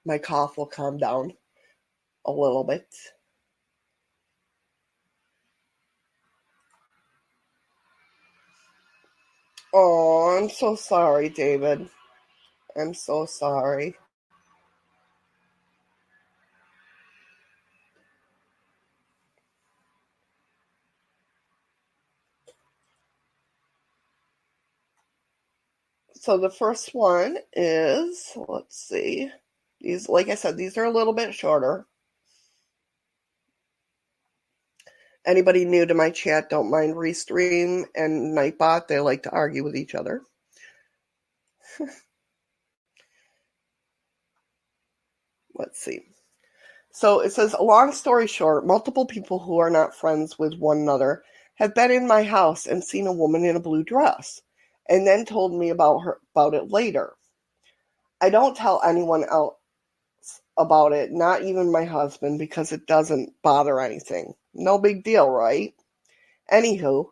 my cough will calm down a little bit. Oh, I'm so sorry, David. I'm so sorry. So the first one is, let's see. These, like I said, these are a little bit shorter. Anybody new to my chat, don't mind Restream and Nightbot. They like to argue with each other. Let's see. So it says, a long story short, multiple people who are not friends with one another have been in my house and seen a woman in a blue dress, and then told me about it later. I don't tell anyone else about it, not even my husband, because it doesn't bother anything. No big deal, right? Anywho,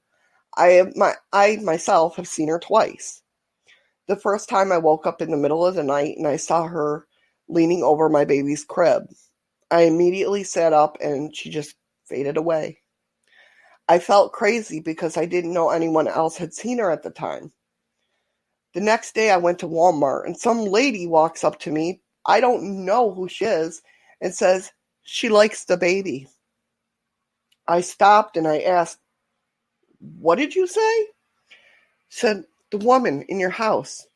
I myself have seen her twice. The first time I woke up in the middle of the night and I saw her leaning over my baby's crib. I immediately sat up and she just faded away. I felt crazy because I didn't know anyone else had seen her at the time. The next day I went to Walmart and some lady walks up to me, I don't know who she is, and says she likes the baby. I stopped and I asked, "What did you say?" She said, "The woman in your house.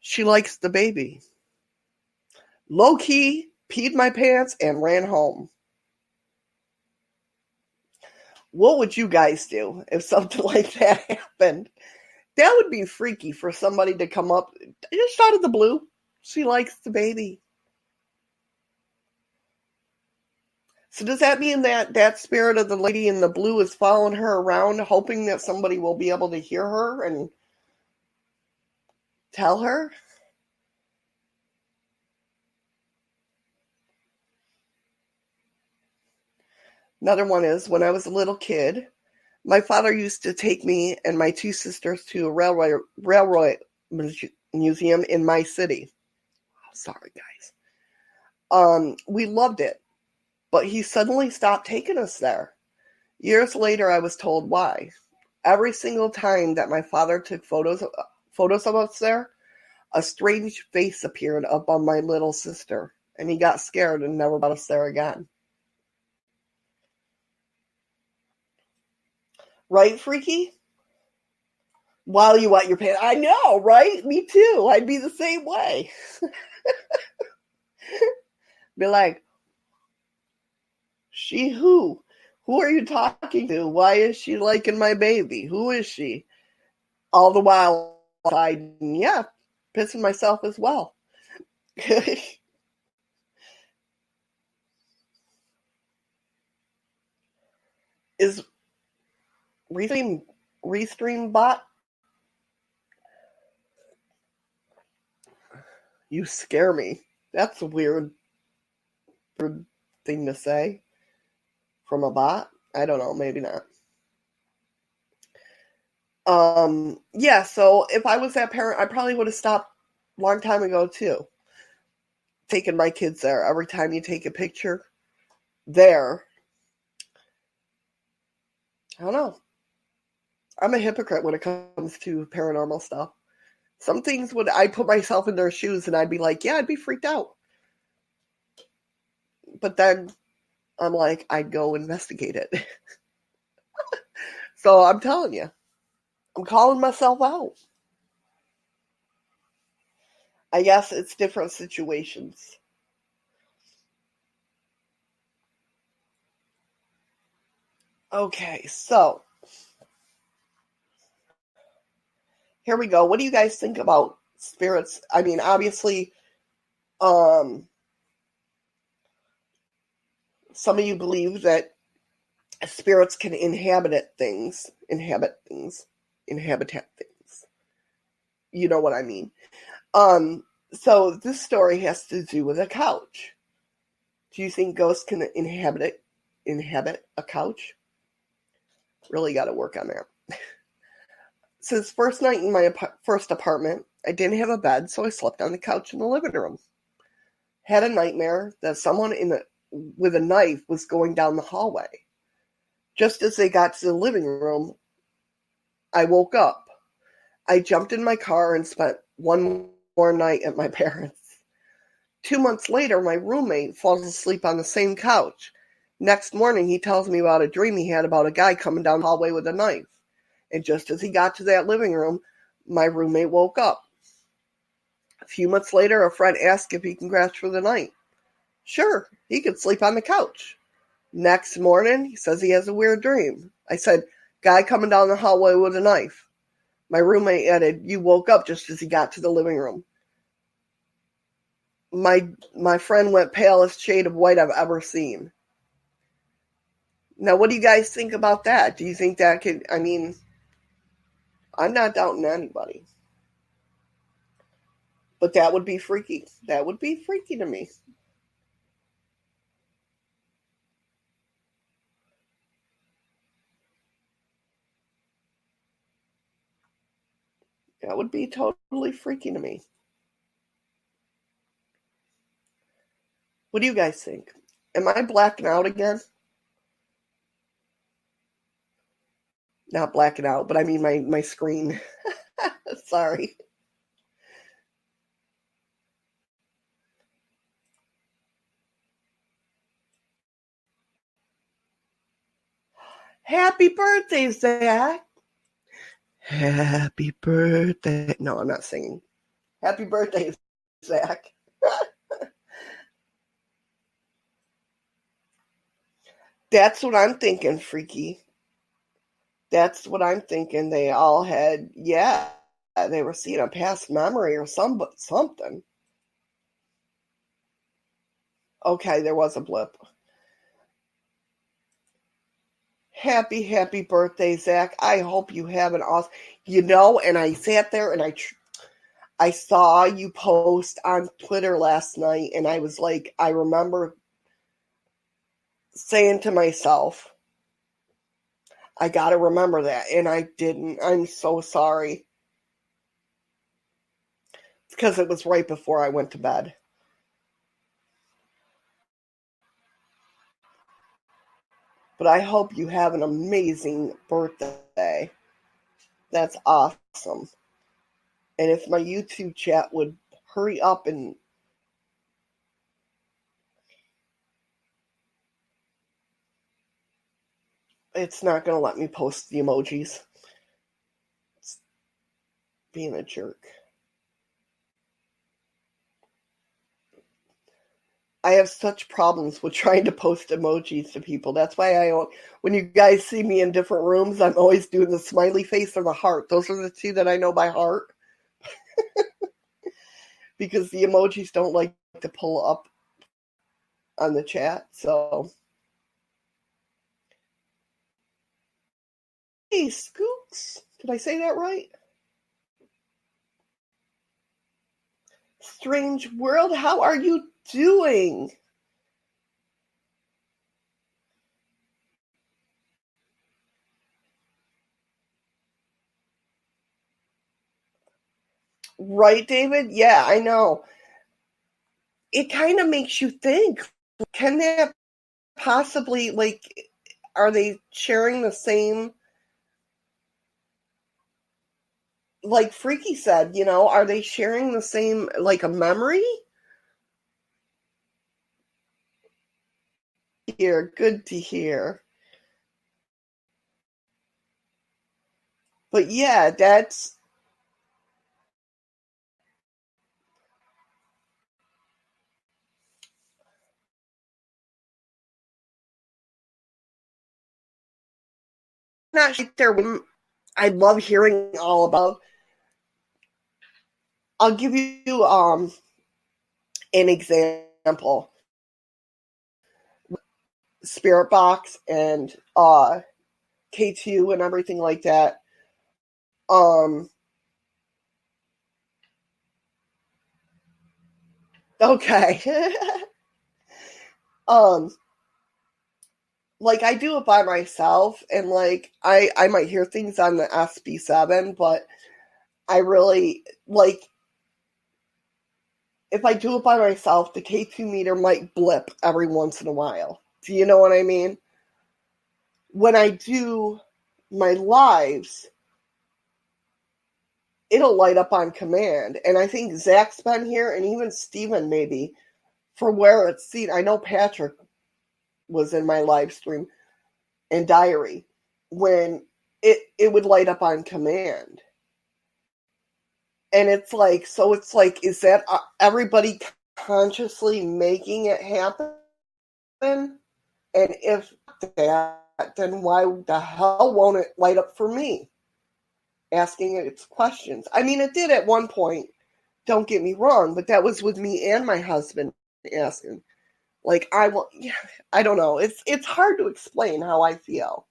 She likes the baby." Low key, peed my pants and ran home. What would you guys do if something like that happened? That would be freaky for somebody to come up just out of the blue. She likes the baby. So does that mean that spirit of the lady in the blue is following her around, hoping that somebody will be able to hear her and tell her? Another one is, when I was a little kid, my father used to take me and my two sisters to a railroad museum in my city. Sorry, guys. We loved it, but he suddenly stopped taking us there. Years later, I was told why. Every single time that my father took photos of us there, a strange face appeared up on my little sister, and he got scared and never brought us there again. Right, Freaky? While you wet your pants. I know, right? Me too. I'd be the same way. Be like, she who? Who are you talking to? Why is she liking my baby? Who is she? All the while, yeah, pissing myself as well. Is Restream bot? You scare me. That's a weird thing to say from a bot. I don't know, maybe not. Yeah, so if I was that parent, I probably would have stopped a long time ago too. Taking my kids there. Every time you take a picture there, I don't know. I'm a hypocrite when it comes to paranormal stuff. Some things would I put myself in their shoes and I'd be like, yeah, I'd be freaked out. But then I'm like, I'd go investigate it. So I'm telling you, I'm calling myself out. I guess it's different situations. Okay, so here we go. What do you guys think about spirits? I mean, obviously, some of you believe that spirits can inhabit things. You know what I mean. So this story has to do with a couch. Do you think ghosts can inhabit a couch? Really got to work on that. Since first night in my first apartment, I didn't have a bed, so I slept on the couch in the living room. Had a nightmare that someone with a knife was going down the hallway. Just as they got to the living room, I woke up. I jumped in my car and spent one more night at my parents'. 2 months later, my roommate falls asleep on the same couch. Next morning, he tells me about a dream he had about a guy coming down the hallway with a knife. And just as he got to that living room, my roommate woke up. A few months later, a friend asked if he can crash for the night. Sure, he could sleep on the couch. Next morning, he says he has a weird dream. I said, guy coming down the hallway with a knife. My roommate added, you woke up just as he got to the living room. My friend went palest shade of white I've ever seen. Now, what do you guys think about that? Do you think that could, I'm not doubting anybody. But that would be freaky. That would be freaky to me. That would be totally freaky to me. What do you guys think? Am I blacking out again? Not blacking out, but I mean my screen. Sorry. Happy birthday, Zach. Happy birthday. No, I'm not singing. Happy birthday, Zach. That's what I'm thinking, freaky. That's what I'm thinking. They all had, they were seeing a past memory or something. Okay, there was a blip. Happy birthday, Zach. I hope you have an awesome, and I sat there and I saw you post on Twitter last night, and I was like, I remember saying to myself, I got to remember that, and I didn't. I'm so sorry. It's because it was right before I went to bed. But I hope you have an amazing birthday. That's awesome. And if my YouTube chat would hurry up and it's not going to let me post the emojis. It's being a jerk. I have such problems with trying to post emojis to people. That's why when you guys see me in different rooms, I'm always doing the smiley face or the heart. Those are the two that I know by heart. Because the emojis don't like to pull up on the chat. So, hey, Skooks. Did I say that right? Strange World, how are you doing? Right, David? Yeah, I know. It kind of makes you think, can that possibly, are they sharing the same, like Freaky said, are they sharing the same, a memory? Good to hear. But yeah, that's not right there. I love hearing all about. I'll give you an example. Spirit Box and K2 and everything like that. Okay. I do it by myself, and I might hear things on the SB7, but I really if I do it by myself, the K2 meter might blip every once in a while. Do you know what I mean? When I do my lives, it'll light up on command. And I think Zach's been here, and even Steven maybe, for where it's seen. I know Patrick was in my live stream and diary when it would light up on command. And it's like, so it's like, is that everybody consciously making it happen? And if that, then why the hell won't it light up for me? Asking its questions. I mean, it did at one point, don't get me wrong, but that was with me and my husband asking. Like, I don't know. It's hard to explain how I feel.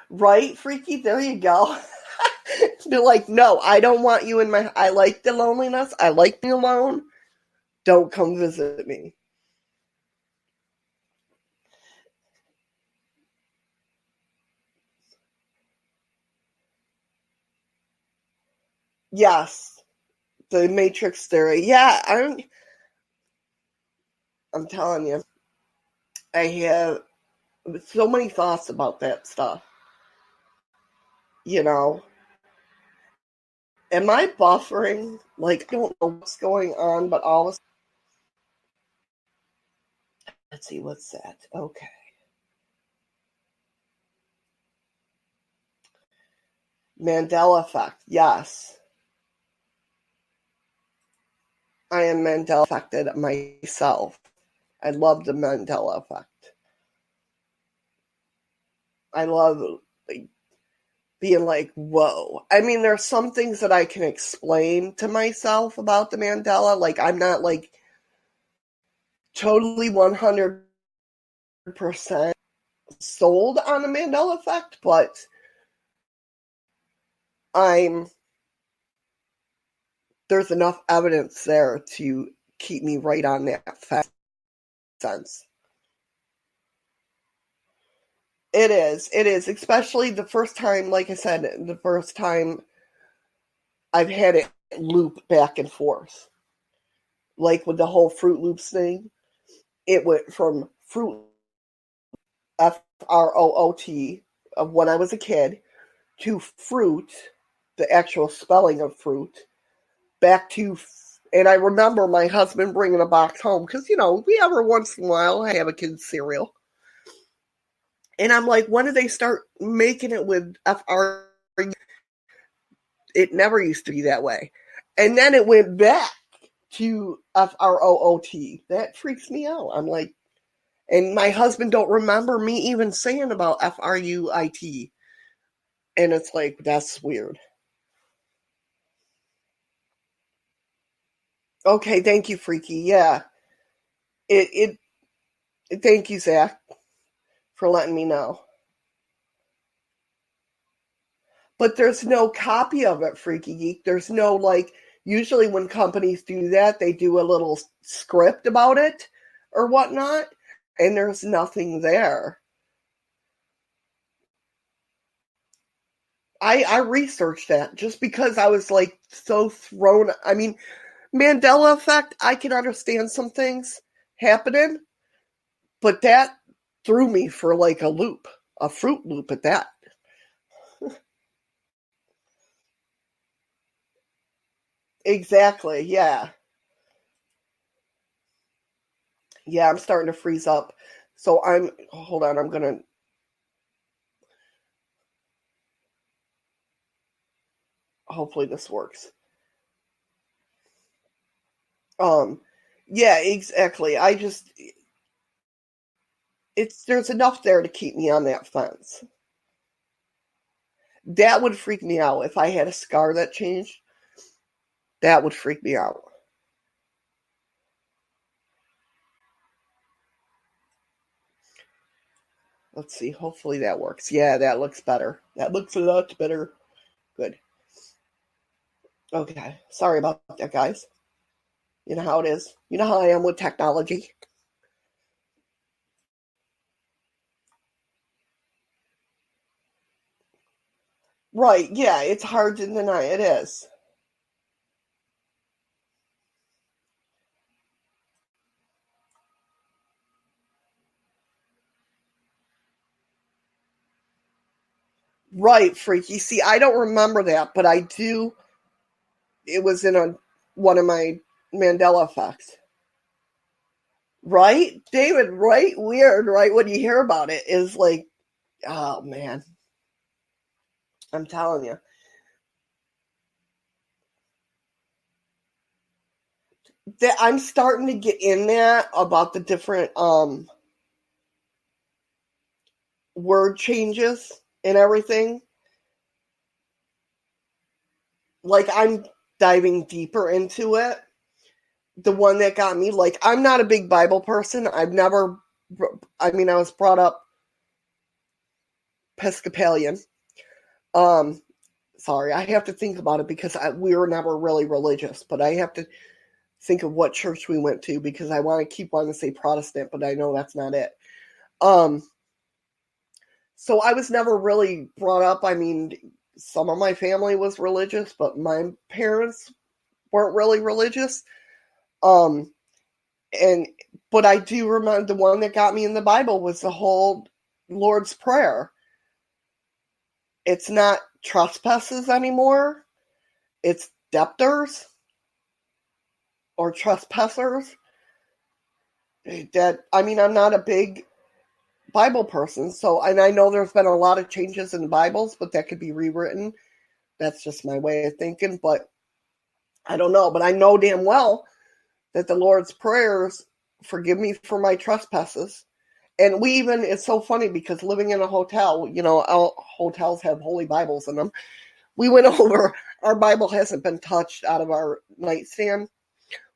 Right, Freaky? There you go. They're like, no, I don't want you in my. I like the loneliness. I like being alone. Don't come visit me. Yes, the Matrix theory. Yeah, I'm telling you, I have so many thoughts about that stuff. You know, am I buffering? Like, I don't know what's going on, but all of a sudden, let's see, what's that? Okay. Mandela effect. Yes. I am Mandela affected myself. I love the Mandela effect. I love being like, whoa. I mean, there's some things that I can explain to myself about the Mandela. Like, I'm not like totally 100% sold on the Mandela effect, but there's enough evidence there to keep me right on that sense. It is, especially the first time, like I said, the first time I've had it loop back and forth. Like with the whole Fruit Loops thing, it went from Fruit, F-R-O-O-T, of when I was a kid, to fruit, the actual spelling of fruit, back to, and I remember my husband bringing a box home, because, we every once in a while have a kid's cereal. And I'm like, when did they start making it with F-R? It never used to be that way. And then it went back to F-R-O-O-T. That freaks me out. I'm like, and my husband don't remember me even saying about F-R-U-I-T. And it's like, that's weird. Okay, thank you, Freaky. Yeah. Thank you, Zach, for letting me know. But there's no copy of it, Freaky Geek. There's no, like, usually when companies do that, they do a little script about it or whatnot, and there's nothing there. I researched that just because I was, like, so thrown. I mean, Mandela effect, I can understand some things happening, but that threw me for, like, a loop, a fruit loop at that. Exactly, yeah. Yeah, I'm starting to freeze up. So hold on, I'm gonna, hopefully this works. Um, yeah, exactly. There's enough there to keep me on that fence. That would freak me out if I had a scar that changed. That would freak me out. Let's see. Hopefully that works. Yeah, that looks better. That looks a lot better. Good. Okay. Sorry about that, guys. You know how it is. You know how I am with technology. Right. Yeah, it's hard to deny. It is. Right, Freaky. See, I don't remember that, but I do. It was in one of my Mandela effects. Right, David? Right? Weird, right? When you hear about it, is like, oh man. I'm telling you. I'm starting to get in that about the different word changes and everything. Like, I'm diving deeper into it. The one that got me, like, I'm not a big Bible person. I was brought up Episcopalian. Sorry, I have to think about it because we were never really religious, but I have to think of what church we went to because I want to keep wanting to say Protestant, but I know that's not it. So I was never really brought up. I mean, some of my family was religious, but my parents weren't really religious. But I do remember the one that got me in the Bible was the whole Lord's Prayer. It's not trespasses anymore. It's debtors or trespassers. I'm not a big Bible person, and I know there's been a lot of changes in Bibles, but that could be rewritten. That's just my way of thinking, but I don't know. But I know damn well that the Lord's prayers, forgive me for my trespasses. And it's so funny because living in a hotel, all hotels have holy Bibles in them. We went over, our Bible hasn't been touched out of our nightstand.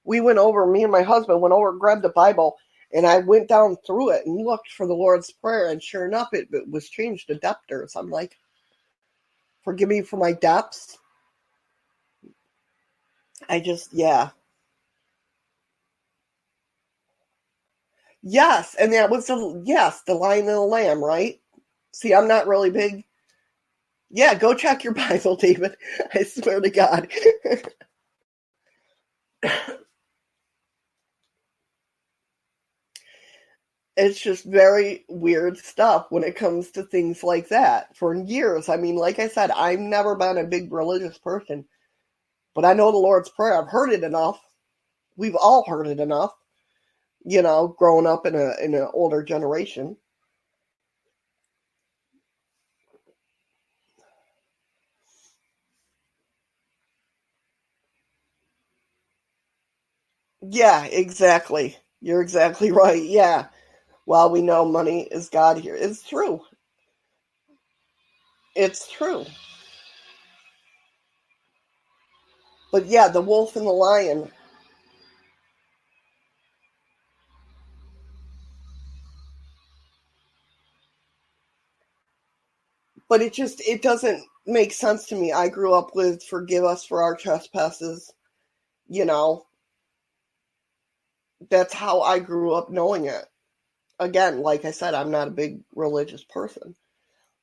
Me and my husband went over, grabbed the Bible, and I went down through it and looked for the Lord's Prayer, and sure enough, it was changed to debtors. I'm like, forgive me for my debts. Yeah. Yes, and that was the Lion and the Lamb, right? See, I'm not really big. Yeah, go check your Bible, David. I swear to God. It's just very weird stuff when it comes to things like that. For years, like I said, I've never been a big religious person, but I know the Lord's Prayer. I've heard it enough. We've all heard it enough, growing up in an older generation. Yeah, exactly. You're exactly right. Yeah. While we know money is God here. It's true. It's true. But yeah, the wolf and the lion. But it doesn't make sense to me. I grew up with forgive us for our trespasses. You know, that's how I grew up knowing it. Again, like I said, I'm not a big religious person.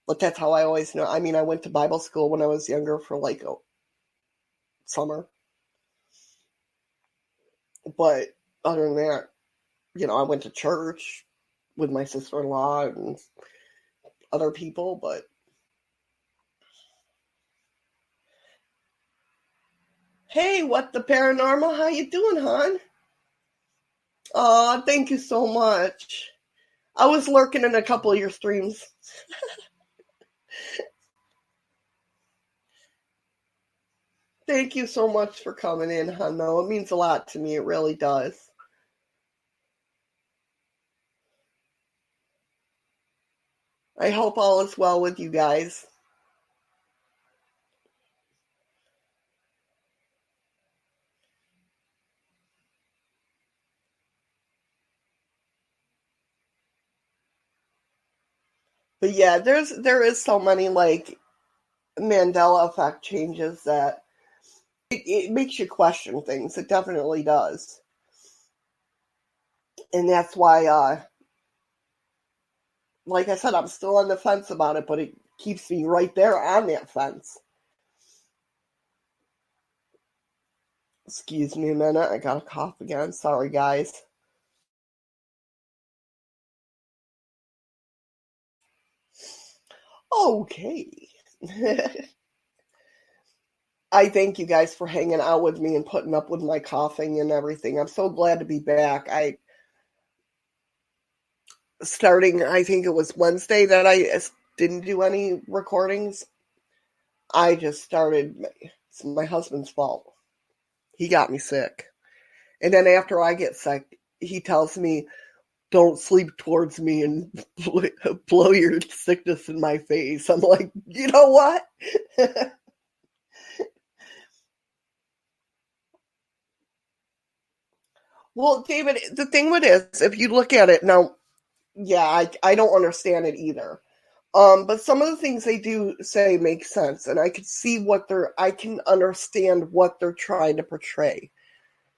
But that's how I always know. I went to Bible school when I was younger for like a summer. But other than that, I went to church with my sister-in-law and other people, but hey, what the paranormal? How you doing, hon? Aw, thank you so much. I was lurking in a couple of your streams. Thank you so much for coming in, hon, though. It means a lot to me. It really does. I hope all is well with you guys. But yeah, there is so many like Mandela effect changes that it makes you question things. It definitely does. And that's why like I said, I'm still on the fence about it, but it keeps me right there on that fence. Excuse me a minute, I got a cough again. Sorry, guys. Okay. I thank you guys for hanging out with me and putting up with my coughing and everything. I'm so glad to be back. I think it was Wednesday that I didn't do any recordings. I just started, it's my husband's fault. He got me sick. And then after I get sick, he tells me, don't sleep towards me and blow your sickness in my face. I'm like, you know what? Well, David, the thing with it is, if you look at it now, yeah, I don't understand it either. But some of the things they do say make sense, and I can understand what they're trying to portray.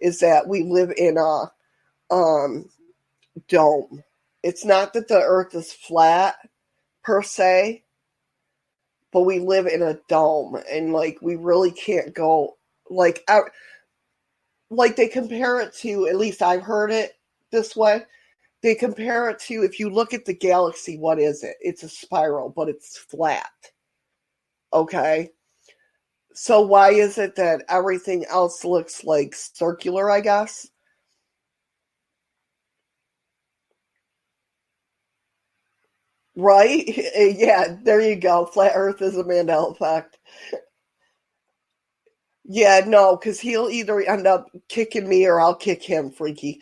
Is that we live in a um, dome. It's not that the Earth is flat per se, but we live in a dome, and like we really can't go like out. Like they compare it to, at least I've heard it this way. They compare it to, if you look at the galaxy, what is it? It's a spiral, but it's flat. Okay. So why is it that everything else looks like circular, I guess? Right? Yeah, there you go. Flat Earth is a Mandela effect. Yeah, no, because he'll either end up kicking me or I'll kick him, freaky.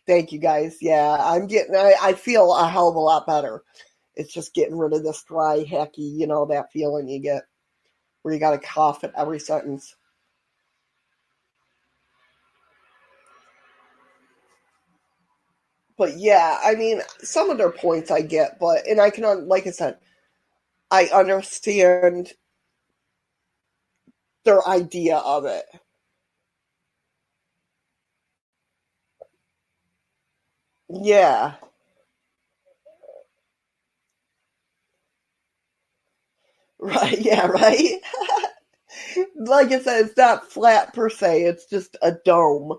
Thank you guys. Yeah, I feel a hell of a lot better. It's just getting rid of this dry, hacky, that feeling you get where you got to cough at every sentence. But yeah, I mean, some of their points I get, and I can, like I said, I understand their idea of it. Yeah, right. Yeah, right. Like I said, it's not flat per se. It's just a dome.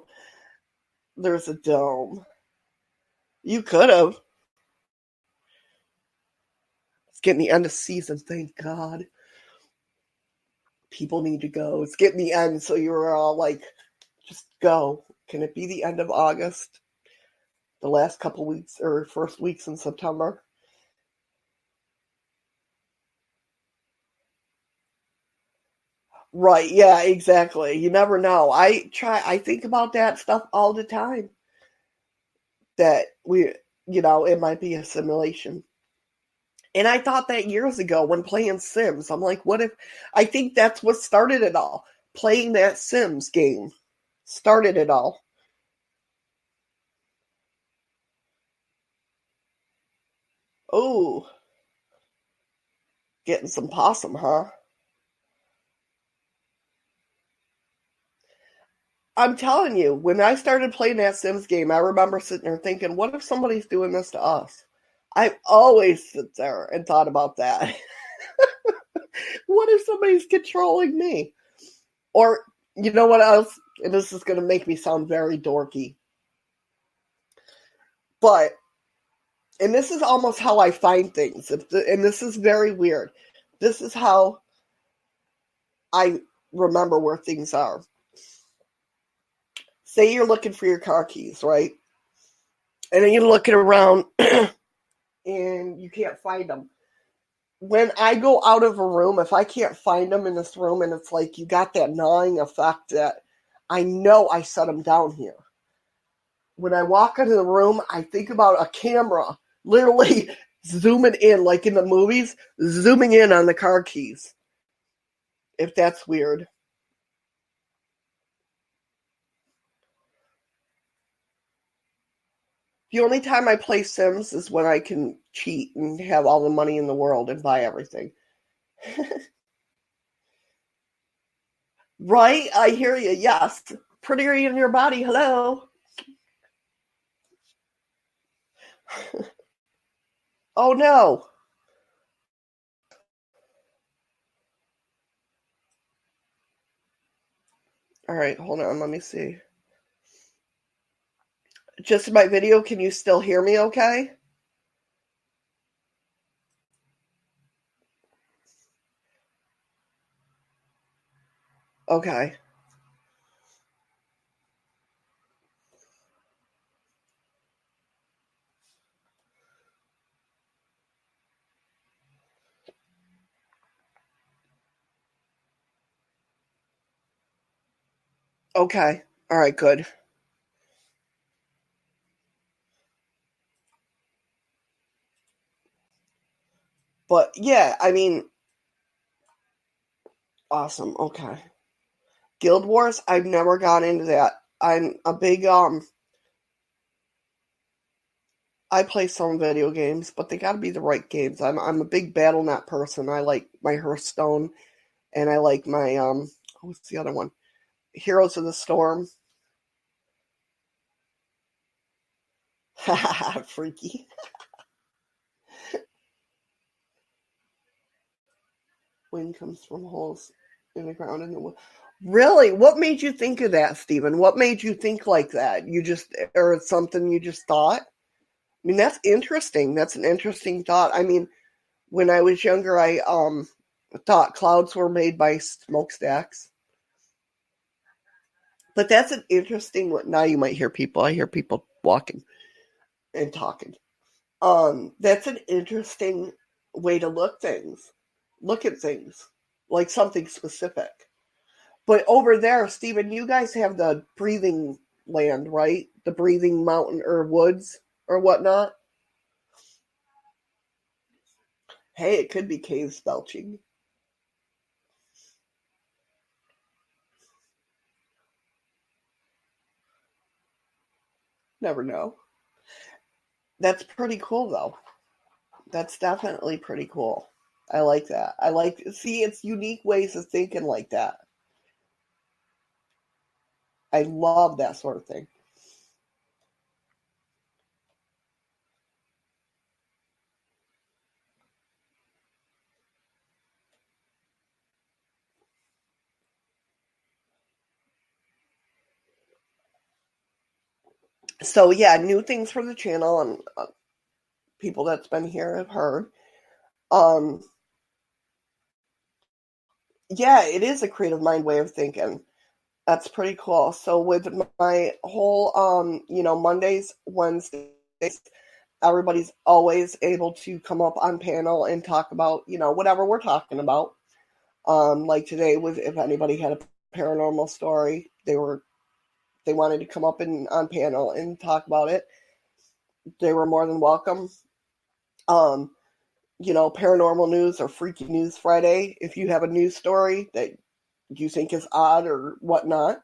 There's a dome. You could have. It's getting the end of season. Thank God. People need to go. It's getting the end, so you're all like, just go. Can it be the end of August? The last couple weeks or first weeks in September? Right, yeah, exactly. You never know. I think about that stuff all the time. That it might be a simulation. And I thought that years ago when playing Sims. I'm like, what if I think that's what started it all. Playing that Sims game started it all. Oh, getting some possum, huh? I'm telling you, when I started playing that Sims game, I remember sitting there thinking, what if somebody's doing this to us? I've always sit there and thought about that. What if somebody's controlling me? Or, you know what else? And this is going to make me sound very dorky. But, and this is almost how I find things. And this is very weird. This is how I remember where things are. Say you're looking for your car keys, right? And then you're looking around and you can't find them. When I go out of a room, if I can't find them in this room, and it's like you got that gnawing effect that I know I set them down here. When I walk into the room, I think about a camera literally zooming in, like in the movies, zooming in on the car keys. If that's weird. The only time I play Sims is when I can cheat and have all the money in the world and buy everything. Right? I hear you. Yes. Prettier in your body. Hello. Oh no. All right, hold on. Let me see. Just my video. Can you still hear me okay? Okay. Okay. All right, good. But yeah, I mean, awesome. Okay. Guild Wars, I've never gone into that. I'm a big I play some video games, but they got to be the right games. I'm a big BattleNet person. I like my Hearthstone, and I like my what's the other one? Heroes of the Storm. Freaky. Wind comes from holes in the ground in the wood. Really? What made you think of that, Stephen? What made you think like that? You just, or it's something you just thought? I mean, that's interesting. That's an interesting thought. I mean, when I was younger, I thought clouds were made by smokestacks. But that's an interesting one. Now you might hear people. I hear people walking and talking. That's an interesting way to look at things, like something specific. But over there, Stephen, you guys have the breathing land, right? The breathing mountain or woods or whatnot. Hey, it could be caves belching. Never know. That's pretty cool, though. That's definitely pretty cool. I like that. I like see it's unique ways of thinking like that. I love that sort of thing. So yeah, new things for the channel and people that's been here have heard. Um, yeah, it is a creative mind way of thinking. That's pretty cool. So with my whole Mondays, Wednesdays, everybody's always able to come up on panel and talk about, whatever we're talking about. Like today was if anybody had a paranormal story, they wanted to come up and on panel and talk about it. They were more than welcome. Um, Paranormal news or freaky news Friday. If you have a news story that you think is odd or whatnot,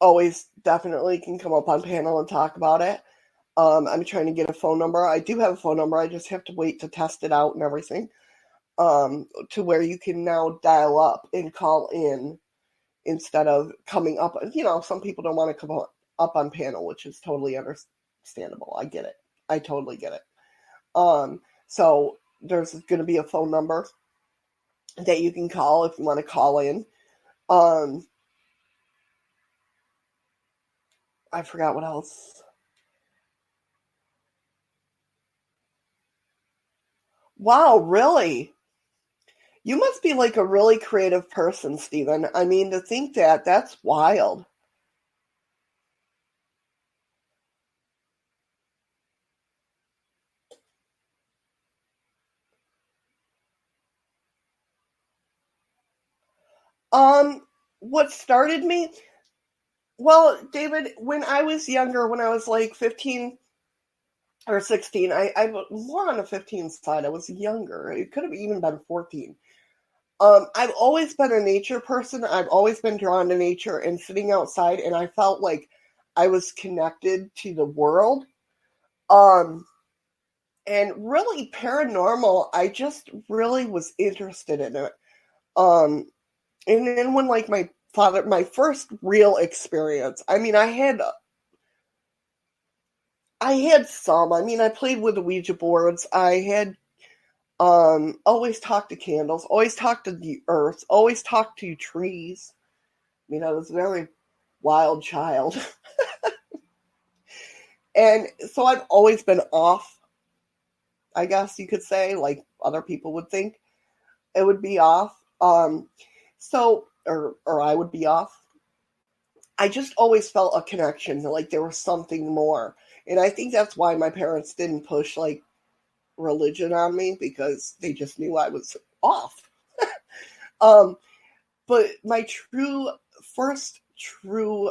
always definitely can come up on panel and talk about it. I'm trying to get a phone number. I do have a phone number. I just have to wait to test it out and everything. To where you can now dial up and call in instead of coming up. Some people don't want to come up on panel, which is totally understandable. I get it. I totally get it. So there's going to be a phone number that you can call if you want to call in. I forgot what else. Wow, really? You must be like a really creative person, Stephen. I mean, to think that's wild. Um, what started me? Well, David, when I was younger, when I was like 15 or 16, I was more on the 15 side. I was younger. It could have even been 14. I've always been a nature person. I've always been drawn to nature and sitting outside, and I felt like I was connected to the world. Um, and really paranormal, I just really was interested in it. Um, and then when like my first real experience, I mean, I had some. I mean, I played with the Ouija boards. I had always talked to candles, always talked to the earth, always talked to trees. I mean, I was a very wild child. And so I've always been off, I guess you could say, like other people would think it would be off. Or I would be off. I just always felt a connection, like there was something more. And I think that's why my parents didn't push like religion on me because they just knew I was off. Um, but my first true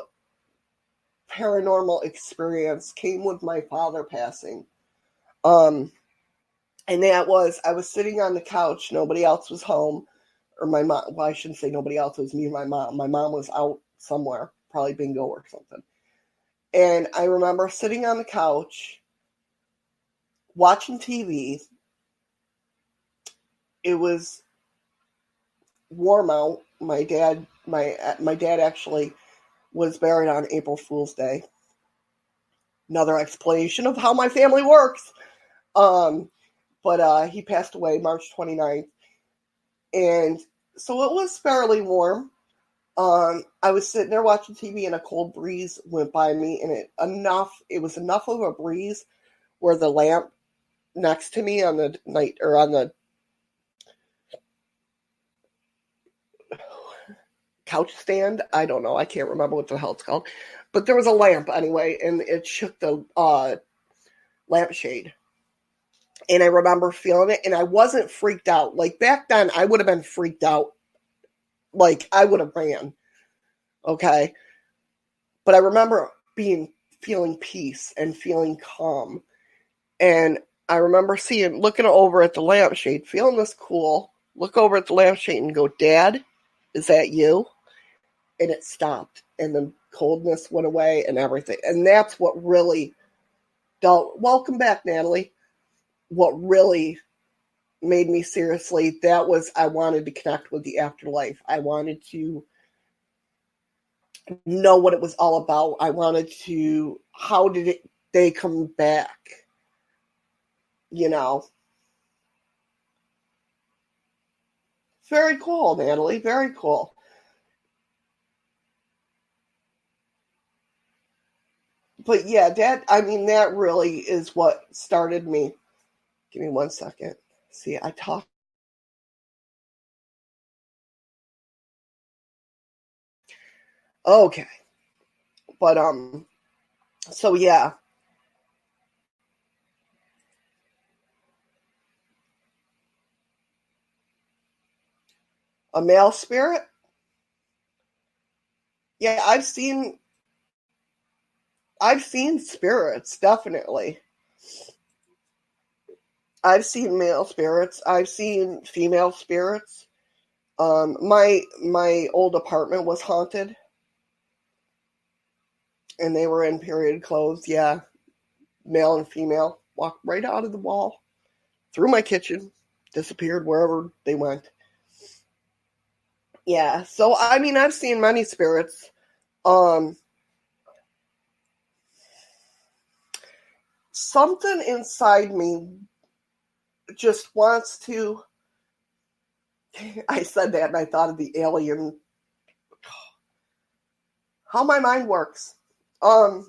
paranormal experience came with my father passing. And that was, I was sitting on the couch, nobody else was home, or my mom, well, I shouldn't say nobody else, it was me and my mom. My mom was out somewhere, probably bingo or something. And I remember sitting on the couch, watching TV. It was warm out. My dad actually was buried on April Fool's Day. Another explanation of how my family works. But he passed away March 29th. And so it was fairly warm. I was sitting there watching TV and a cold breeze went by me, and it was enough of a breeze where the lamp next to me on the couch stand, I don't know, I can't remember what the hell it's called, but there was a lamp anyway, and it shook the lampshade. And I remember feeling it, and I wasn't freaked out. Like back then, I would have been freaked out. Like I would have ran. Okay. But I remember feeling peace and feeling calm. And I remember looking over at the lampshade, feeling this cool, look over at the lampshade and go, Dad, is that you? And it stopped. And the coldness went away and everything. And that's what really welcome back, Natalie. What really made me seriously, that was, I wanted to connect with the afterlife. I wanted to know what it was all about. I wanted to, how did they come back? You know. Very cool, Natalie. Very cool. But yeah, that really is what started me. Give me 1 second. See, I talk. Okay. But, so yeah. A male spirit? Yeah, I've seen spirits, definitely. I've seen male spirits. I've seen female spirits. My old apartment was haunted, and they were in period clothes. Yeah, male and female walked right out of the wall, through my kitchen, disappeared wherever they went. Yeah, so I've seen many spirits. Something inside me just wants to. I said that and I thought of the alien. How my mind works. No,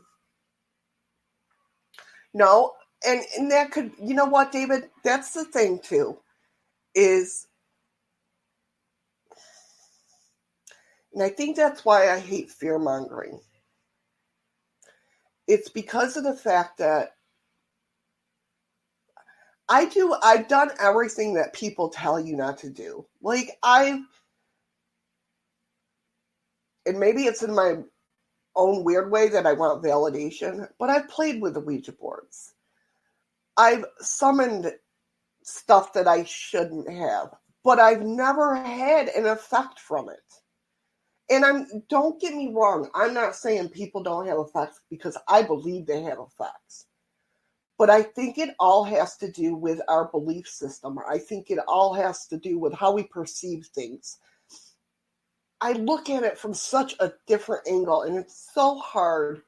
and that could, you know what, David? That's the thing too, is, and I think that's why I hate fear mongering. It's because of the fact that I've done everything that people tell you not to do. Like and maybe it's in my own weird way that I want validation, but I've played with the Ouija boards. I've summoned stuff that I shouldn't have, but I've never had an effect from it. And don't get me wrong, I'm not saying people don't have effects, because I believe they have effects. But I think it all has to do with our belief system. I think it all has to do with how we perceive things. I look at it from such a different angle, and it's so hard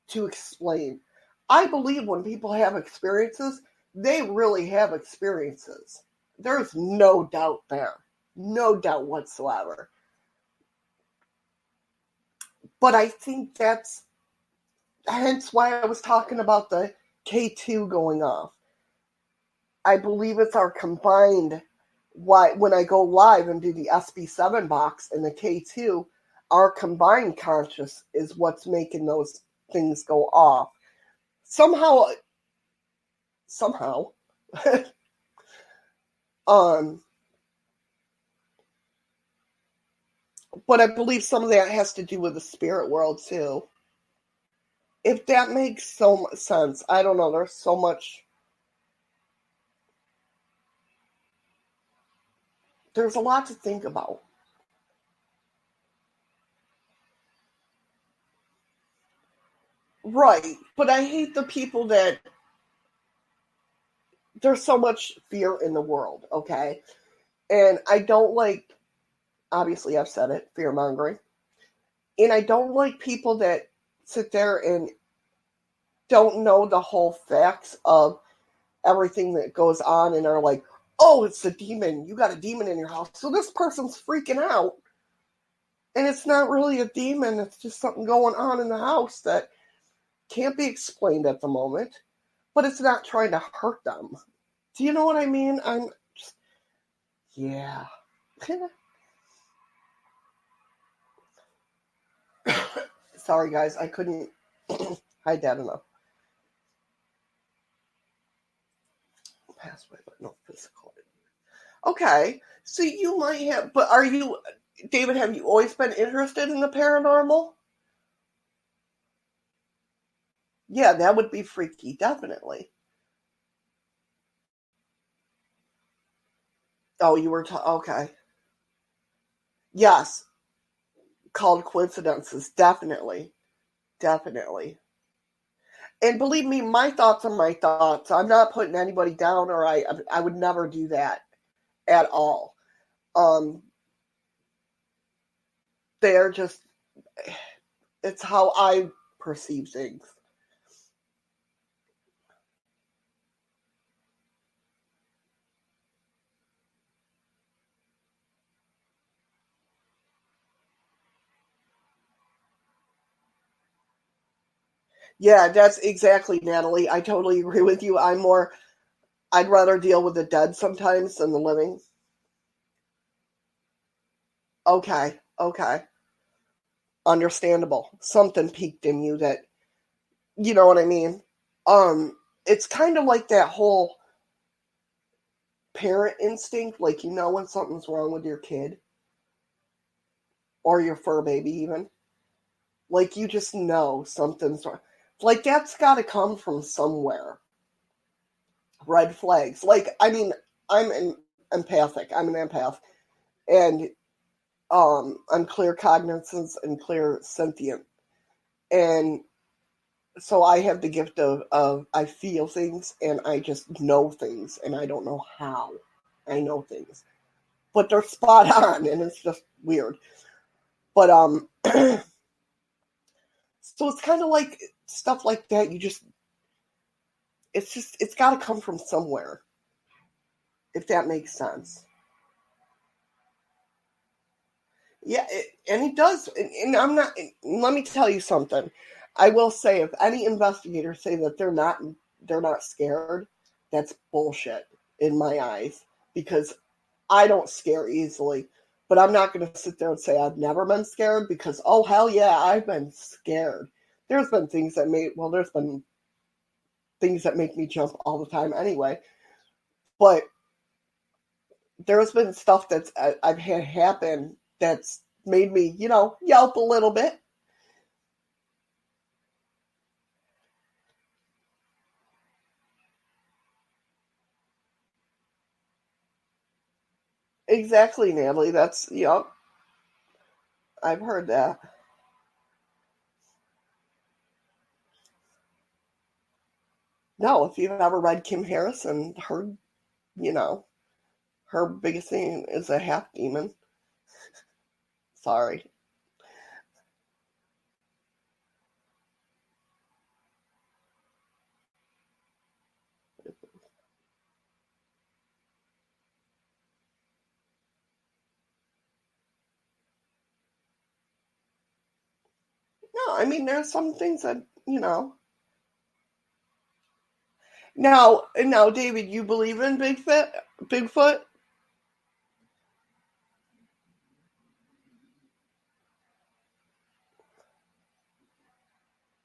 to explain. I believe when people have experiences, they really have experiences. There's no doubt there. No doubt whatsoever. But I think that's hence why I was talking about the K2 going off. I believe it's our combined, when I go live and do the SB7 box and the K2, our combined conscious is what's making those things go off. Somehow, But I believe some of that has to do with the spirit world too. If that makes so much sense. I don't know. There's so much. There's a lot to think about. Right. But I hate the people that there's so much fear in the world, okay? And I don't like, obviously, I've said it, fear mongering. And I don't like people that sit there and don't know the whole facts of everything that goes on and are like, oh, it's a demon. You got a demon in your house. So this person's freaking out. And it's not really a demon. It's just something going on in the house that can't be explained at the moment. But it's not trying to hurt them. Do you know what I mean? I'm just, yeah. Sorry, guys. I couldn't hide that enough. Passway, but no physical. Okay. So you might have, but are you, David, have you always been interested in the paranormal? Yeah, that would be freaky, definitely. Oh, you were, okay. Yes, called coincidences, definitely. Definitely. And believe me, my thoughts are my thoughts. I'm not putting anybody down, or I would never do that at all. Um, they're just, it's how I perceive things. Yeah, that's exactly, Natalie. I totally agree with you. I'd rather deal with the dead sometimes than the living. Okay, okay. Understandable. Something peaked in you that, you know what I mean? It's kind of like that whole parent instinct, like you know when something's wrong with your kid or your fur baby even. Like you just know something's wrong. Like that's got to come from somewhere. Red flags. Like I mean, empathic. I'm an empath, and I'm clear cognizance and clear sentient, and so I have the gift of I feel things and I just know things and I don't know how I know things, but they're spot on and it's just weird. But so it's kind of like stuff like that. It's got to come from somewhere, if that makes sense. Yeah, and it does. And I'm not. Let me tell you something. I will say, if any investigators say that they're not scared, that's bullshit in my eyes because I don't scare easily. But I'm not going to sit there and say I've never been scared because oh hell yeah, I've been scared. There's been things that make me jump all the time anyway. But there's been stuff I've had happen that's made me, yelp a little bit. Exactly, Natalie. That's, yep, I've heard that. No, if you've ever read Kim Harrison, you know, her biggest thing is a half demon. Sorry. No, I mean, there's some things that. Now, David, you believe in Bigfoot?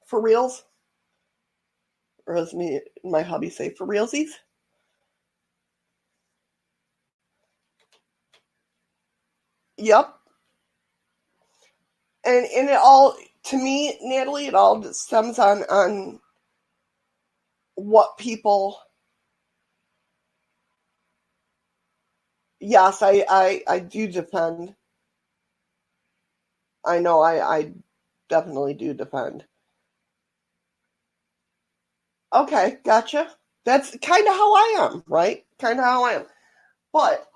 For reals? Or as my hubby say, for realsies? Yep. And it all, to me, Natalie, it all stems on what people. Yes, I do defend. I know I definitely do defend. Okay, gotcha. That's kind of how I am, right? Kind of how I am. But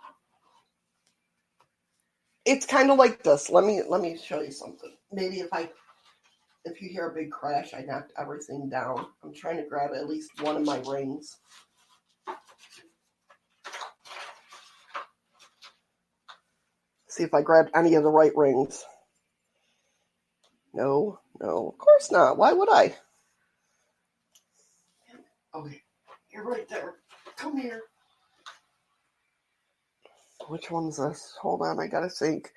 it's kind of like this. Let me show you something. Maybe if you hear a big crash, I knocked everything down. I'm trying to grab at least one of my rings. See if I grabbed any of the right rings. No, of course not. Why would I? Okay, you're right there. Come here. Which one's this? Hold on, I gotta think.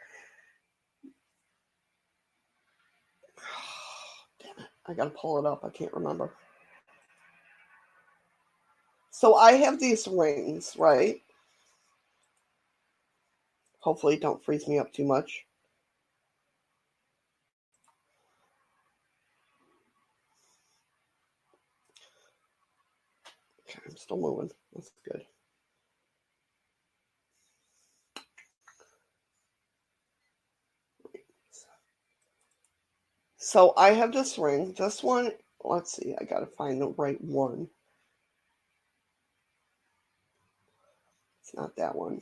Damn it, I gotta pull it up. I can't remember. So I have these rings, right? Hopefully don't freeze me up too much. Okay, I'm still moving. That's good. So I have this ring. This one, let's see, I gotta find the right one. It's not that one.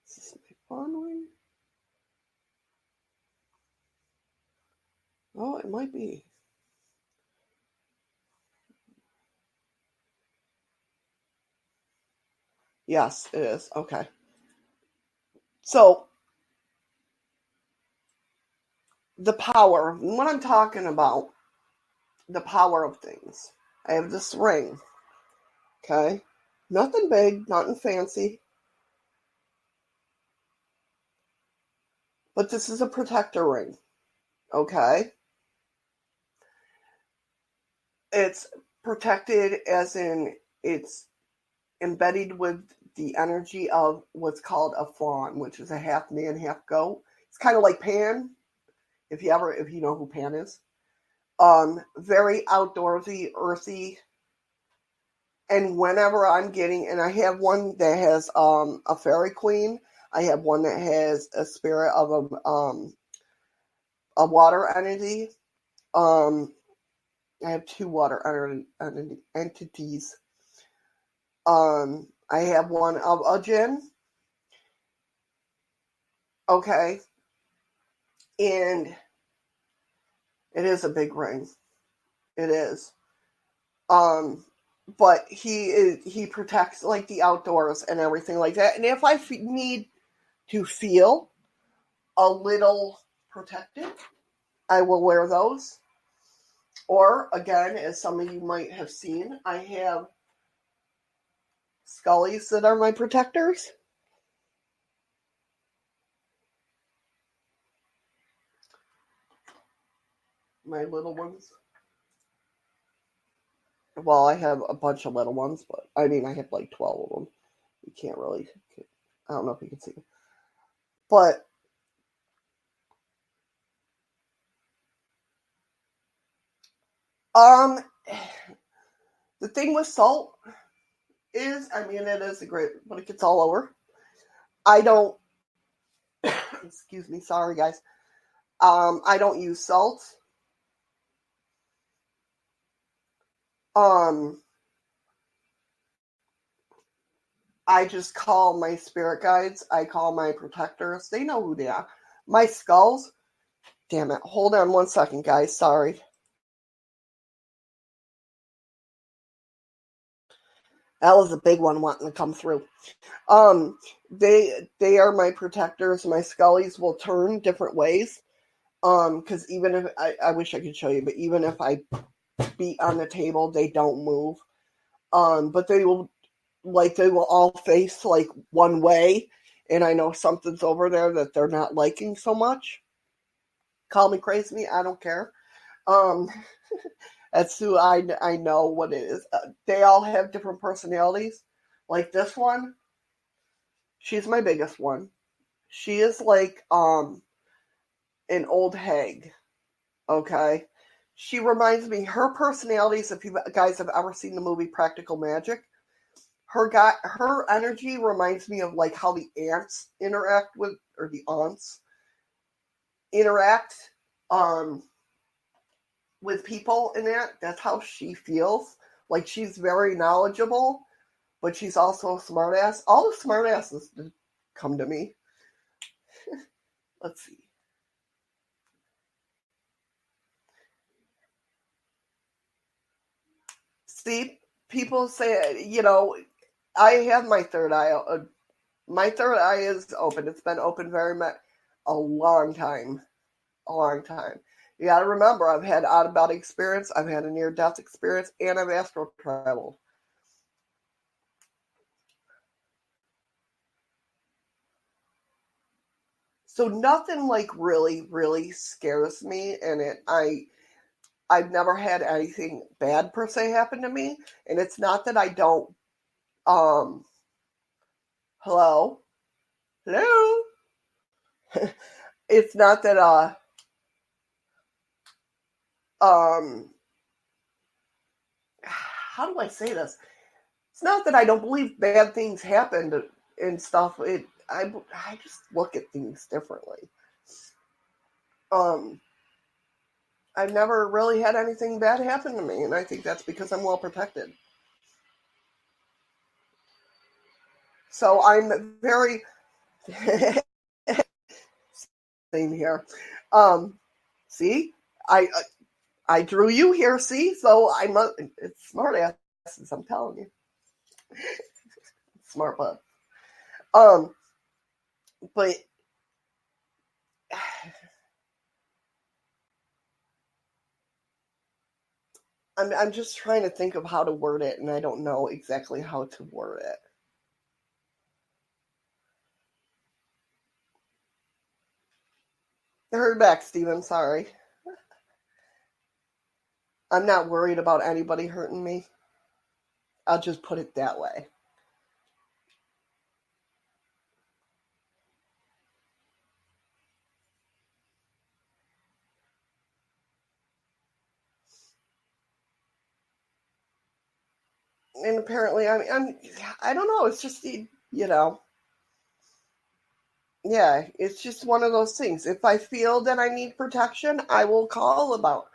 Is this my phone ring? Oh, it might be. Yes, it is. Okay. So the power, what I'm talking about, the power of things. I have this ring. Okay. Nothing big, nothing fancy. But this is a protector ring. Okay. It's protected as in it's embedded with the energy of what's called a fawn, which is a half man, half goat. It's kind of like Pan, if you know who Pan is. Very outdoorsy, earthy. And whenever I'm getting, and I have one that has a fairy queen. I have one that has a spirit of a water entity. I have two water entities. I have one of a jinn. Okay. And it is a big ring. It is. But he protects like the outdoors and everything like that. And if I need to feel a little protected, I will wear those. Or again, as some of you might have seen, I have Scullies that are my protectors. My little ones. Well, I have a bunch of little ones, but I mean, I have like 12 of them. You can't really, I don't know if you can see them. But the thing with salt is, I mean, it is a great, but it gets all over. I don't, excuse me, sorry guys. I don't use salt. I just call my spirit guides. I call my protectors. They know who they are. My skulls. Damn it. Hold on one second, guys. Sorry. That was a big one wanting to come through. They are my protectors. My scullies will turn different ways. Because even if I wish I could show you, but even if I beat on the table, they don't move. But they will all face like one way, and I know something's over there that they're not liking so much. Call me crazy, I don't care. That's who I know what it is. They all have different personalities. Like this one, she's my biggest one. She is like an old hag, okay? She reminds me, her personalities, if you guys have ever seen the movie Practical Magic, her energy reminds me of like how the ants interact with, or the aunts interact um with people in that. That's how she feels. Like she's very knowledgeable, but she's also a smartass. All the smartasses come to me. Let's see. See, people say, I have my third eye. My third eye is open. It's been open very much a long time. A long time. You got to remember, I've had out of body experience, I've had a near death experience, and I've astral traveled. So nothing like really, really scares me, and I've never had anything bad per se happen to me, and it's not that I don't. Um, hello, hello. It's not that um, how do I say this? It's not that I don't believe bad things happened and stuff. I just look at things differently. Um, I've never really had anything bad happen to me, and I think that's because I'm well protected. So I'm very same here. Um, see, I drew you here. See, so it's smart asses. I'm telling you, smart butt. Um, but I'm just trying to think of how to word it, and I don't know exactly how to word it. I heard back, Steven. Sorry. I'm not worried about anybody hurting me. I'll just put it that way. And apparently, I don't know. It's just, yeah, it's just one of those things. If I feel that I need protection, I will call about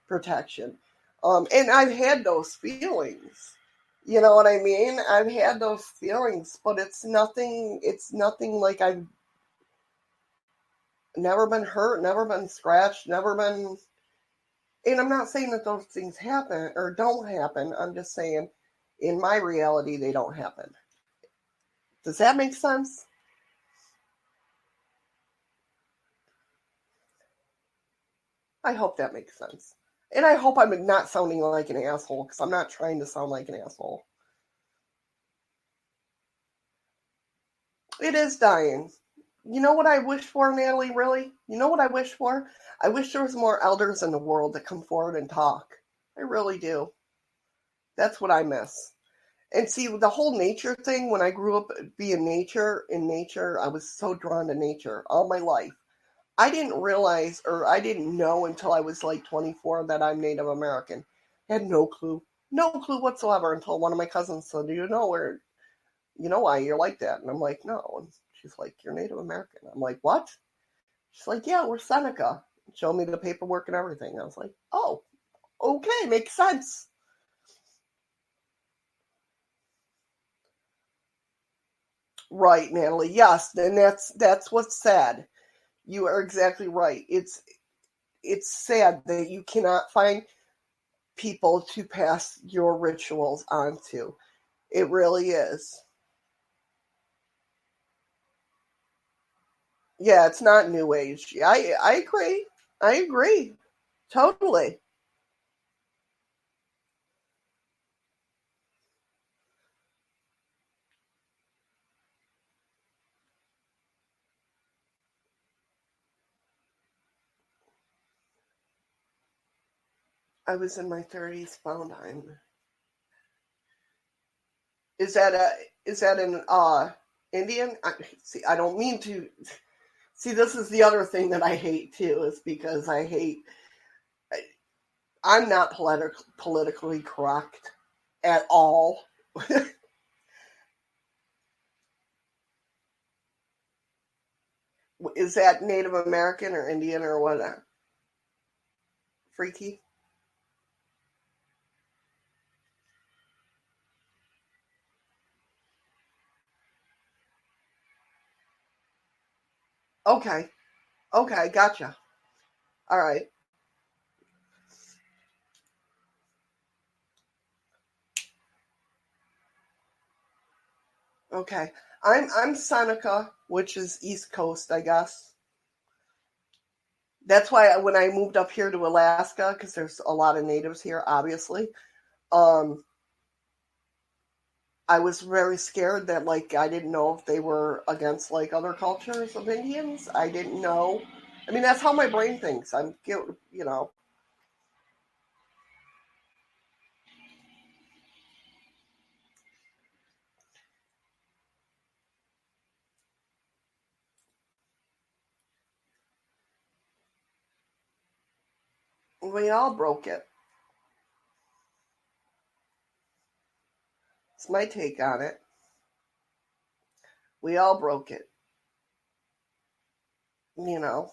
protection. And I've had those feelings. You know what I mean? I've had those feelings, but it's nothing like I've never been hurt, never been scratched, never been. And I'm not saying that those things happen or don't happen. I'm just saying in my reality, they don't happen. Does that make sense? I hope that makes sense. And I hope I'm not sounding like an asshole because I'm not trying to sound like an asshole. It is dying. You know what I wish for, Natalie, really? You know what I wish for? I wish there was more elders in the world that come forward and talk. I really do. That's what I miss. And see, the whole nature thing, when I grew up being in nature, I was so drawn to nature all my life. I didn't realize, or I didn't know until I was like 24 that I'm Native American. I had no clue. No clue whatsoever until one of my cousins said, "Do you know why you're like that?" And I'm like, "No." And she's like, "You're Native American." I'm like, "What?" She's like, "Yeah, we're Seneca." Show me the paperwork and everything. I was like, "Oh, okay, makes sense." Right, Natalie. Yes, and that's what's sad. You are exactly right. It's sad that you cannot find people to pass your rituals on to. It really is. Yeah, it's not new age. I agree. I agree. Totally. I was in my 30s, found I'm. Is that an Indian? See, I don't mean to. See, this is the other thing that I hate too, is because I'm not politically correct at all. Is that Native American or Indian or what? Freaky? Okay. Okay, gotcha. All right. Okay. I'm Seneca, which is East Coast, I guess. That's why when I moved up here to Alaska, because there's a lot of natives here, obviously, um, I was very scared that like I didn't know if they were against like other cultures of Indians. I didn't know. I mean, that's how my brain thinks. You know, we all broke it. It's my take on it. We all broke it, you know.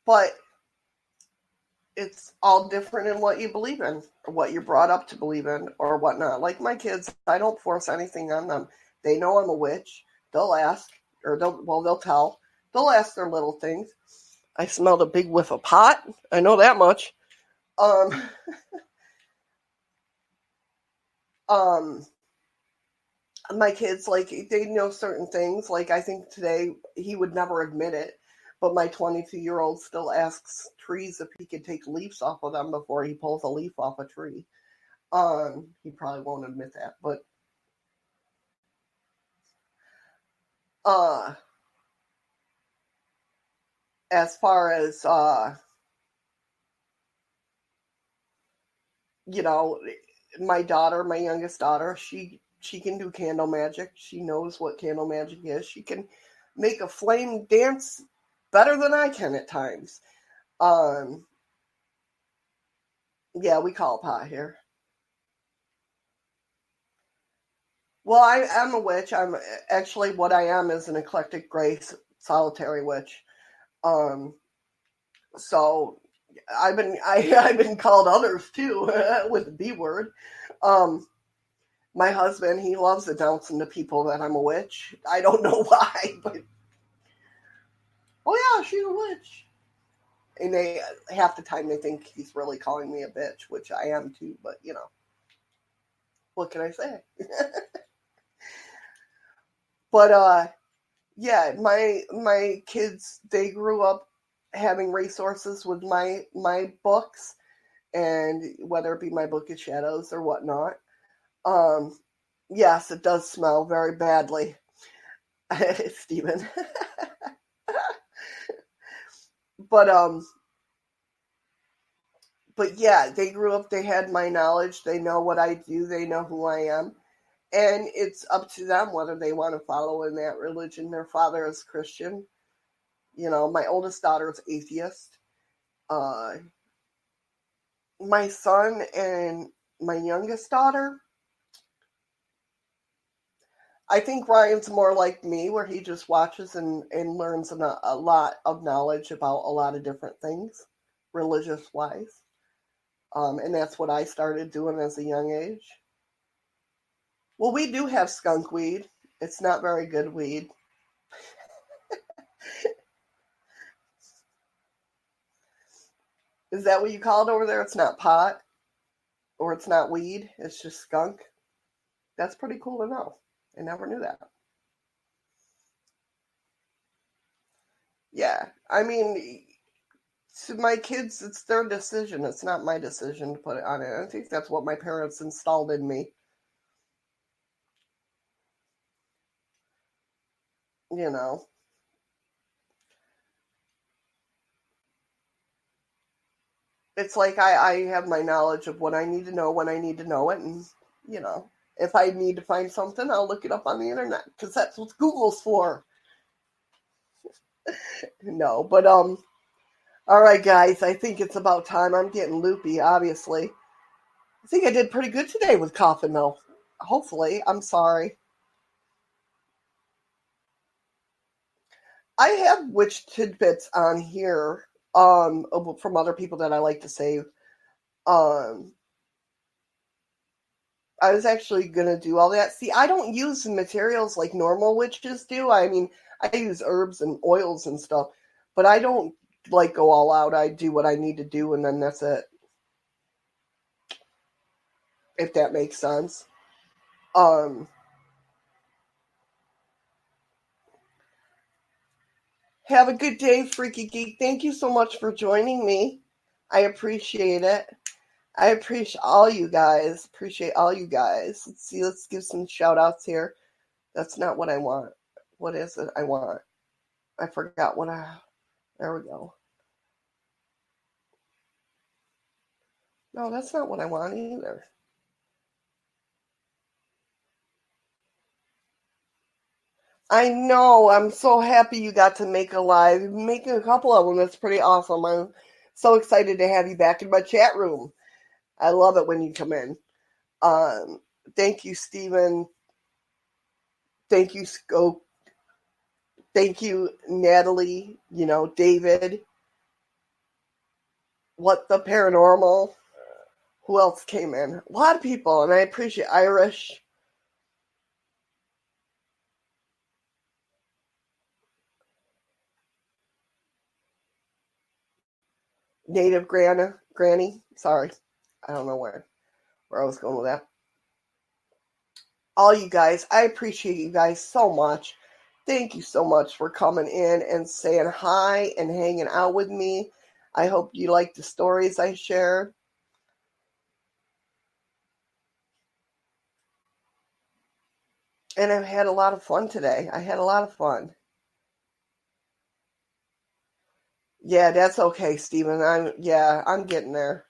But it's all different in what you believe in, or what you're brought up to believe in, or whatnot. Like my kids, I don't force anything on them. They know I'm a witch. They'll ask, or they'll tell. They'll ask their little things. I smelled a big whiff of pot. I know that much. Um, um, my kids, like, they know certain things. Like, I think today he would never admit it, but my 22-year-old still asks trees if he could take leaves off of them before he pulls a leaf off a tree. He probably won't admit that, but uh, as far as you know, my youngest daughter, she can do candle magic. She knows what candle magic is. She can make a flame dance better than I can at times. Um, yeah, we call it pot here. Well, I'm a witch. I'm actually what I am is an eclectic gray solitary witch. Um, so I've been called others too with the B word. Um, my husband, he loves announcing to people that I'm a witch. I don't know why, but oh yeah, she's a witch. And they half the time they think he's really calling me a bitch, which I am too. But you know, what can I say? But yeah, my kids, they grew up having resources with my books, and whether it be my book of shadows or whatnot. Um, yes, it does smell very badly, Stephen. but but yeah, they grew up. They had my knowledge. They know what I do. They know who I am, and it's up to them whether they want to follow in that religion. Their father is Christian. You know, my oldest daughter is atheist. Uh, my son and my youngest daughter, I think Ryan's more like me, where he just watches and learns a lot of knowledge about a lot of different things, religious wise. And that's what I started doing as a young age. Well, we do have skunk weed. It's not very good weed. Is that what you call it over there? It's not pot or it's not weed. It's just skunk. That's pretty cool to know. I never knew that. Yeah. I mean, to my kids, it's their decision. It's not my decision to put it on it. I think that's what my parents installed in me. You know, it's like I have my knowledge of what I need to know when I need to know it, and you know, If I need to find something, I'll look it up on the internet because that's what Google's for. No, but all right, guys. I think it's about time. I'm getting loopy, obviously. I think I did pretty good today with coughing, though. Hopefully, I'm sorry. I have witch tidbits on here from other people that I like to save. I was actually going to do all that. See, I don't use materials like normal witches do. I mean, I use herbs and oils and stuff, but I don't like go all out. I do what I need to do, and then that's it. If that makes sense. Have a good day, Freaky Geek. Thank you so much for joining me. I appreciate it. I appreciate all you guys. Let's see, let's give some shout outs here. That's not what I want. What is it I want? I forgot what there we go. No, that's not what I want either. I know. I'm so happy you got to make a live. Making a couple of them. That's pretty awesome. I'm so excited to have you back in my chat room. I love it when you come in. Thank you, Stephen. Thank you, Scope. Thank you, Natalie. David. What the Paranormal. Who else came in? A lot of people, and I appreciate Irish. Native Granny. Sorry. I don't know where I was going with that. All you guys, I appreciate you guys so much. Thank you so much for coming in and saying hi and hanging out with me. I hope you liked the stories I shared. And I've had a lot of fun today. I had a lot of fun. Yeah, that's okay, Stephen. I'm getting there.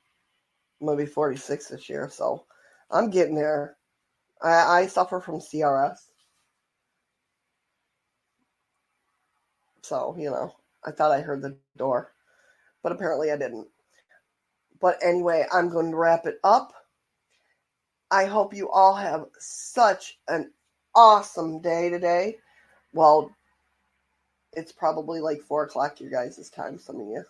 I'm going to be 46 this year, so I'm getting there. I suffer from CRS. So, I thought I heard the door, but apparently I didn't. But anyway, I'm going to wrap it up. I hope you all have such an awesome day today. Well, it's probably like 4 o'clock your guys' time, some of you.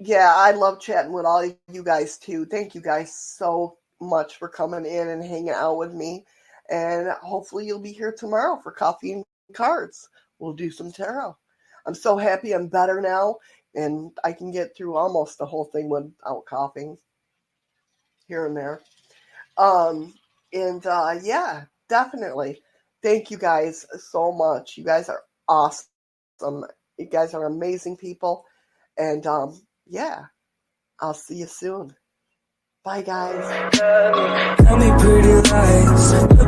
Yeah, I love chatting with all you guys too. Thank you guys so much for coming in and hanging out with me. And hopefully you'll be here tomorrow for coffee and cards. We'll do some tarot. I'm so happy I'm better now, and I can get through almost the whole thing without coughing here and there. Yeah, definitely. Thank you guys so much. You guys are awesome. You guys are amazing people. And yeah, I'll see you soon. Bye, guys. Tell me pretty lies.